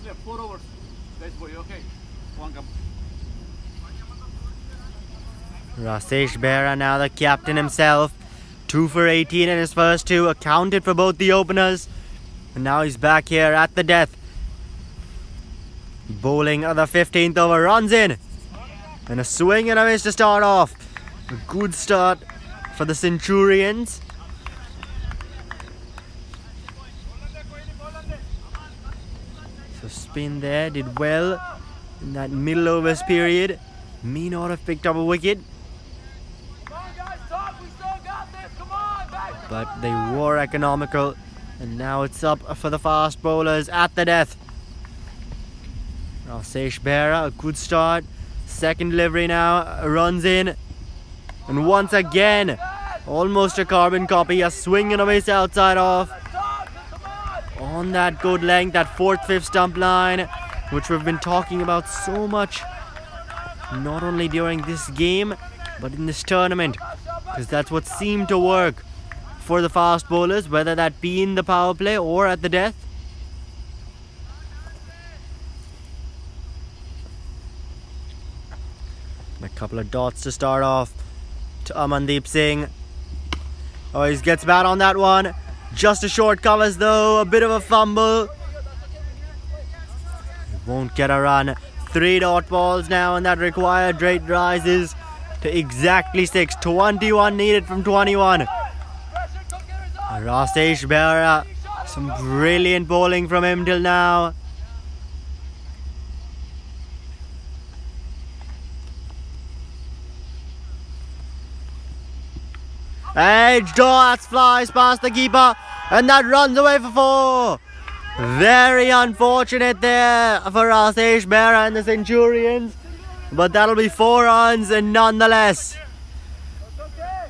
Speaker 2: Yeah, 4 overs. Guys, boy, okay. One come.
Speaker 1: Rasesh Behra now the captain himself. 2 for 18 in his first 2. Accounted for both the openers. And now he's back here at the death. Bowling the 15th over. Runs in. And a swing and a miss to start off. A good start for the Centurions. So spin there. Did well in that middle overs period. May not have picked up a wicket. But they were economical. And now it's up for the fast bowlers at the death. Rasesh Behra, a good start. Second delivery now, runs in. And once again, almost a carbon copy, a swing and a miss outside off. On that good length, that 4th, 5th stump line, which we've been talking about so much. Not only during this game, but in this tournament. Because that's what seemed to work for the fast bowlers, whether that be in the power play or at the death. A couple of dots to start off to Amandeep Singh. Oh, he gets bat on that one. Just a short covers though, a bit of a fumble. He won't get a run. 3 dot balls now, and that required rate rises to exactly 6. 21 needed from 21. Rasesh Behra, some brilliant bowling from him till now. Edge dots, flies past the keeper, and that runs away for 4. Very unfortunate there for Rasesh Behra and the Centurions, but that'll be 4 runs and nonetheless.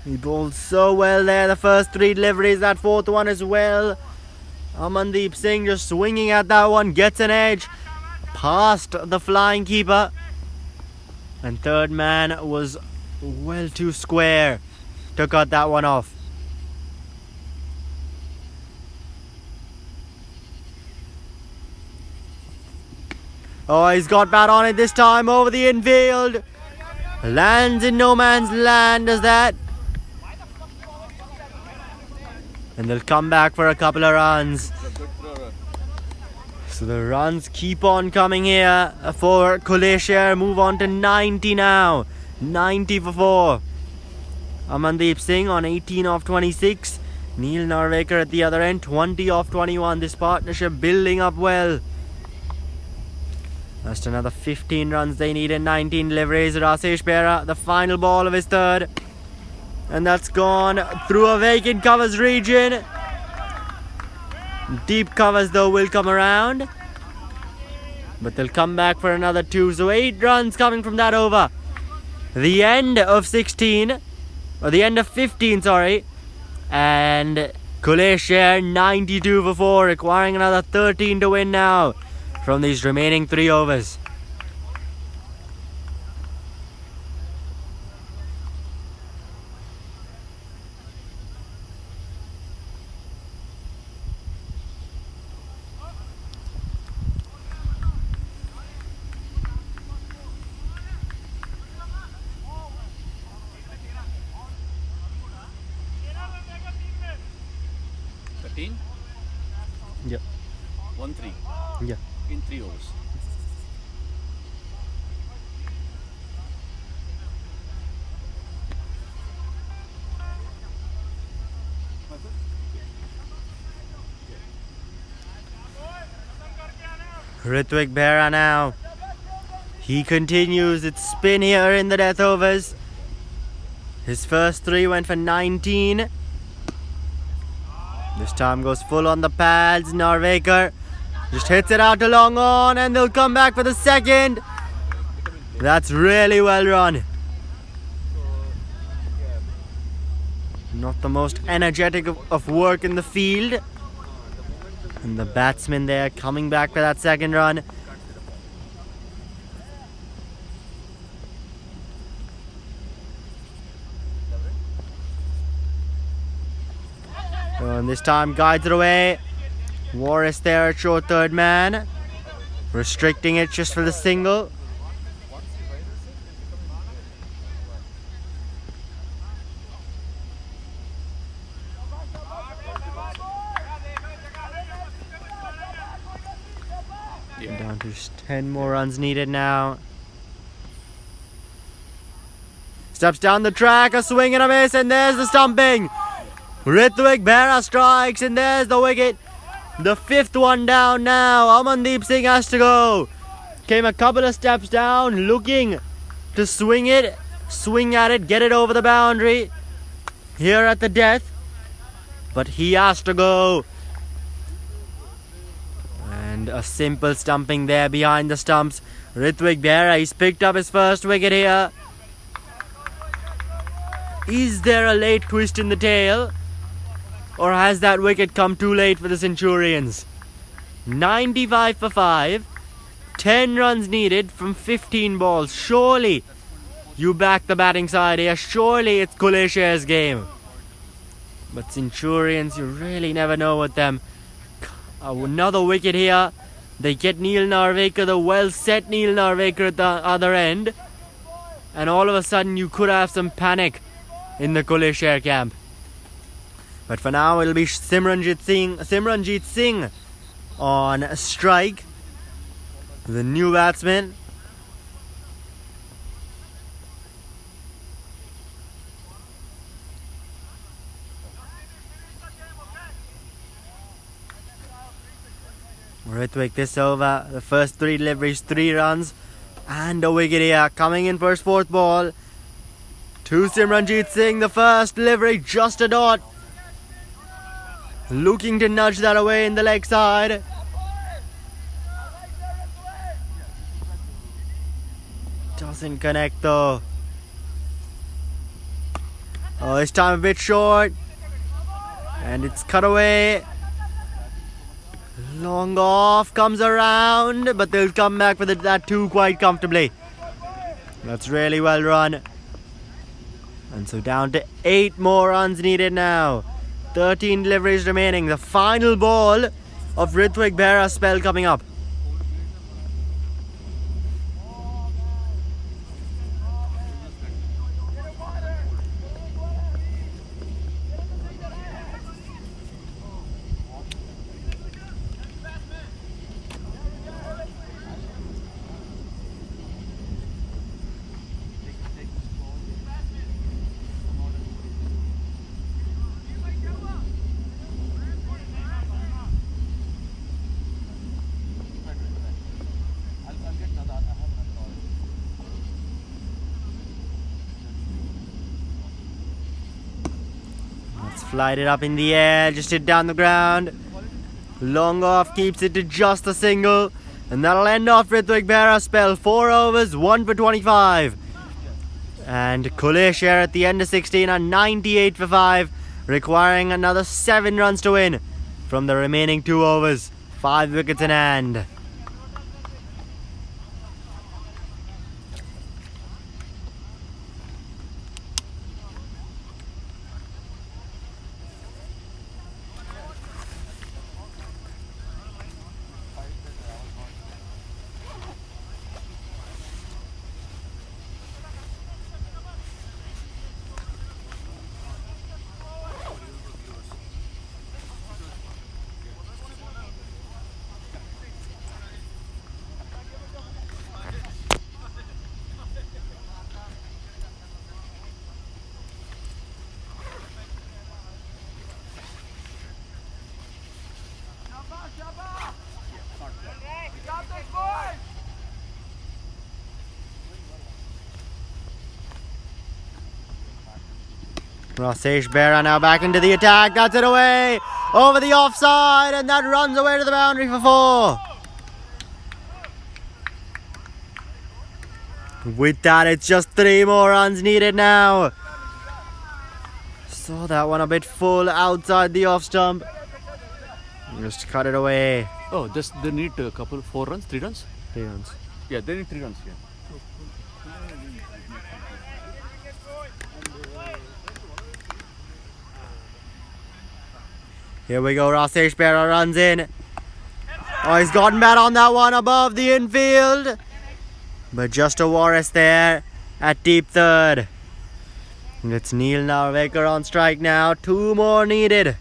Speaker 1: He bowled so well there, the first 3 deliveries, that 4th one as well. Amandeep Singh just swinging at that one, gets an edge past the flying keeper, and third man was well too square to cut that one off. Oh, he's got bat on it this time over the infield. Lands in no man's land, does that. And they'll come back for a couple of runs. So the runs keep on coming here for Khulle Sher. Move on to 90 now. 90 for 4. Amandeep Singh on 18 off 26. Neil Norweger at the other end, 20 off 21. This partnership building up well. Just another 15 runs they need in 19 deliveries. Rasesh Behra, the final ball of his 3rd. And that's gone through a vacant covers region. Deep covers though will come around. but they'll come back for another 2. So 8 runs coming from that over. The end of 16, or the end of 15, sorry. And Khulle Sher 92 for 4, requiring another 13 to win now from these remaining 3 overs.
Speaker 2: Yeah. 1-3.
Speaker 1: Yeah.
Speaker 2: In 3 overs.
Speaker 1: Ritwik Behra now. He continues its spin here in the death overs. His first 3 went for 19. This time goes full on the pads. Narvekar just hits it out to long on, and they'll come back for the second. That's really well run. Not the most energetic of work in the field. And the batsman there coming back for that second run. And this time guides it away. Warris there at short third man, restricting it just for the single. Down to just 10 more runs needed now. Steps down the track, a swing and a miss, and there's the stumping. Ritwik Behra strikes, and there's the wicket. The 5th one down now. Amandeep Singh has to go. Came a couple of steps down, looking to swing at it, get it over the boundary here at the death. But he has to go. And a simple stumping there behind the stumps. Ritwik Behra, he's picked up his first wicket here. Is there a late twist in the tail? Or has that wicket come too late for the Centurions? 95 for 5. 10 runs needed from 15 balls. Surely you back the batting side here. Surely it's Khulle Sher's game. But Centurions, you really never know with them. Another wicket here. They get Neil Narvekar, the well-set Neil Narvekar at the other end. And all of a sudden you could have some panic in the Khulle Sher camp. But for now, it'll be Simranjit Singh on strike. The new batsman. Ritwik this over. The first 3 deliveries, 3 runs. And a wicket here. Coming in for his 4th ball. To Simranjit Singh. The first delivery, just a dot. Looking to nudge that away in the leg side. Doesn't connect though. Oh, this time a bit short. And it's cut away. Long off, comes around. But they'll come back for that 2 quite comfortably. That's really well run. And so down to 8 more runs needed now. 13 deliveries remaining. The final ball of Ritwik Behra's spell coming up. Flied it up in the air, just hit down the ground. Long off keeps it to just a single. And that'll end off Ritwik Behra's spell. 4 overs, 1 for 25. And Khulle Sher at the end of 16 on 98 for 5, requiring another 7 runs to win from the remaining 2 overs. 5 wickets in hand. Rashesh Behra now back into the attack. That's it away. Over the offside, and that runs away to the boundary for 4. With that, it's just 3 more runs needed now. Saw that one a bit full outside the off stump. Just cut it away.
Speaker 2: Oh, just they need a couple, 4 runs, 3 runs?
Speaker 1: 3 runs.
Speaker 2: Yeah, they need 3 runs. Yeah.
Speaker 1: Here we go, Rashesh Behra runs in. Oh, he's gotten bad on that one above the infield. But just a Warris there at deep third. And it's Neil Narvekar on strike now. 2 more needed.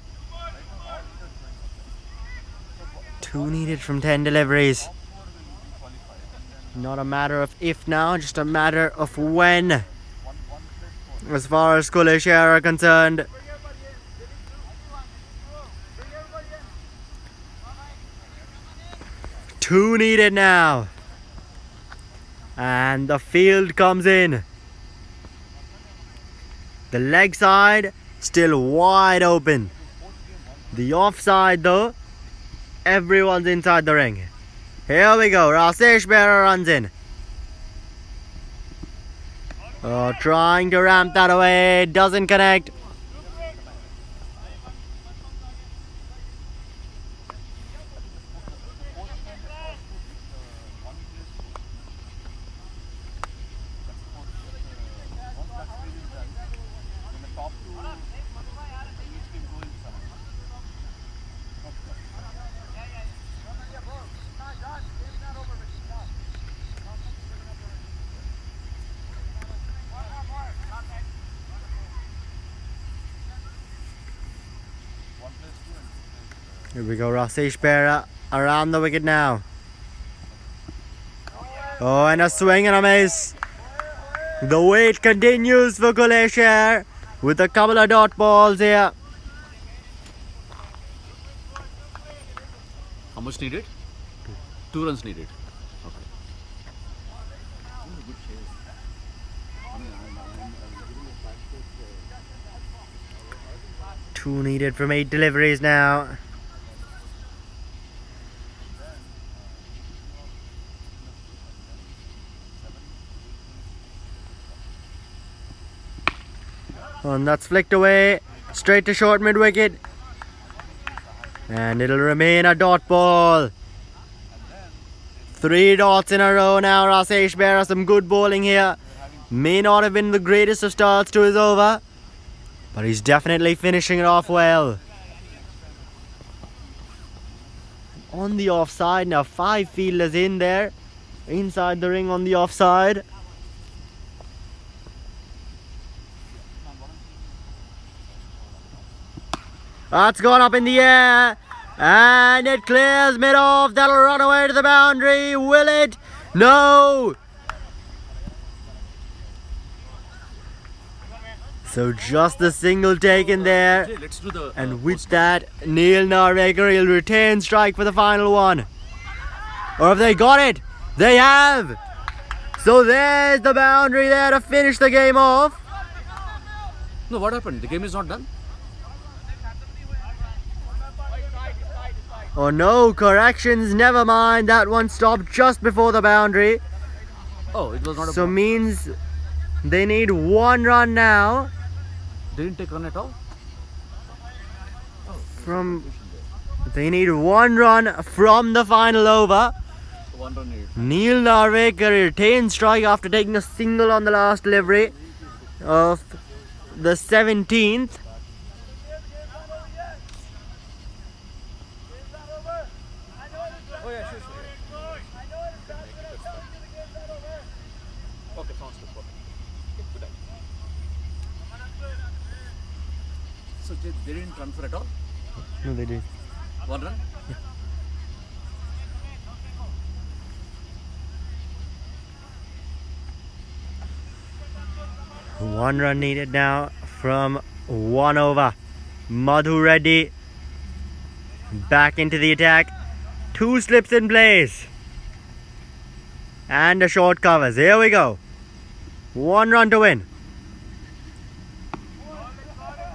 Speaker 1: 2 needed from 10 deliveries. Not a matter of if now, just a matter of when. As far as Khulle Sher are concerned. 2 needed now. And the field comes in. The leg side still wide open. The offside though, everyone's inside the ring. Here we go, Rashesh Behra runs in. Oh, trying to ramp that away, doesn't connect. Here we go, Rashesh Behra around the wicket now. Oh, and a swing and a miss. The wait continues for Khulle Sher with a couple of dot balls here.
Speaker 2: How much needed? 2 runs needed. Okay.
Speaker 1: 2 needed from 8 deliveries now. And that's flicked away straight to short mid wicket, and it'll remain a dot ball. 3 dots in a row now. Rashesh Behra, some good bowling here. May not have been the greatest of starts to his over, but he's definitely finishing it off well. On the offside now, 5 fielders in there, inside the ring on the offside. That's gone up in the air, and it clears mid off. That'll run away to the boundary. Will it? No. So just the single taken there,
Speaker 2: Let's do the,
Speaker 1: and with that, Neil Narvekar, he'll retain strike for the final one. Or have they got it? They have. So there's the boundary there to finish the game off.
Speaker 2: No, what happened? The game is not done?
Speaker 1: Oh no, corrections, never mind. That one stopped just before the boundary.
Speaker 2: Oh, it was not a
Speaker 1: So
Speaker 2: ball.
Speaker 1: means they need 1 run now
Speaker 2: They didn't take run at all.
Speaker 1: from. They need 1 run from the final over.
Speaker 2: 1 run needed.
Speaker 1: Neil Narvekar retains strike after taking a single on the last delivery of the 17th.
Speaker 2: Oh yeah, sure. Okay, sounds good. Perfect. Good idea. So they didn't transfer at all?
Speaker 1: No, they did.
Speaker 2: 1 run?
Speaker 1: 1 run needed now from 1 over. Madhu Reddy back into the attack. 2 slips in place. And a short covers. Here we go. 1 run to win.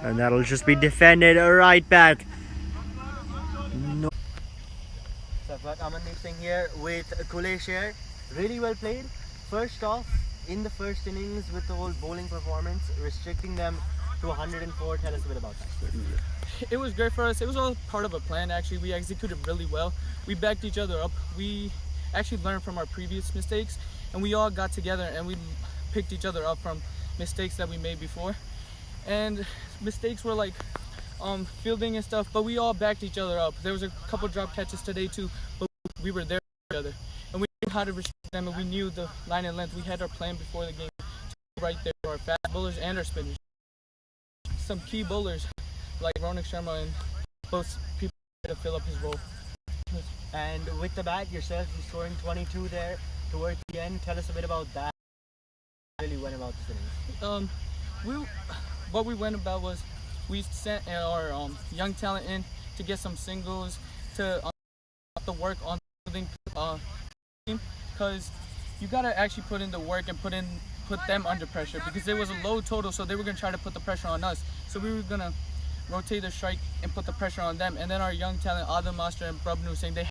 Speaker 1: And that'll just be defended right back. No. Amandeep Singh here with Khulle, Sher. Really well played. First off, in the first innings with the whole bowling performance, restricting them to 104. Tell us a bit about that.
Speaker 3: It was great for us. It was all part of a plan. Actually, we executed really well. We backed each other up. We actually learned from our previous mistakes, and we all got together and we picked each other up from mistakes that we made before. And mistakes were like fielding and stuff, but we all backed each other up. There was a couple drop catches today too, but we were there for each other, and we knew how to restrict them, and we knew the line and length. We had our plan before the game right there for our fast bowlers and our spinners. Some key bowlers like Ronak Sharma and both people to fill up his role.
Speaker 1: And with the bat yourself, you scoring 22 there towards the end. Tell us a bit about that. Really went about the innings.
Speaker 3: What we went about was we sent our young talent in to get some singles to the work on the team, because you gotta actually put in the work and put them under pressure, because there was a low total, so they were gonna try to put the pressure on us. So we were gonna rotate the strike and put the pressure on them, and then our young talent Adam Master and Prabnu Singh, they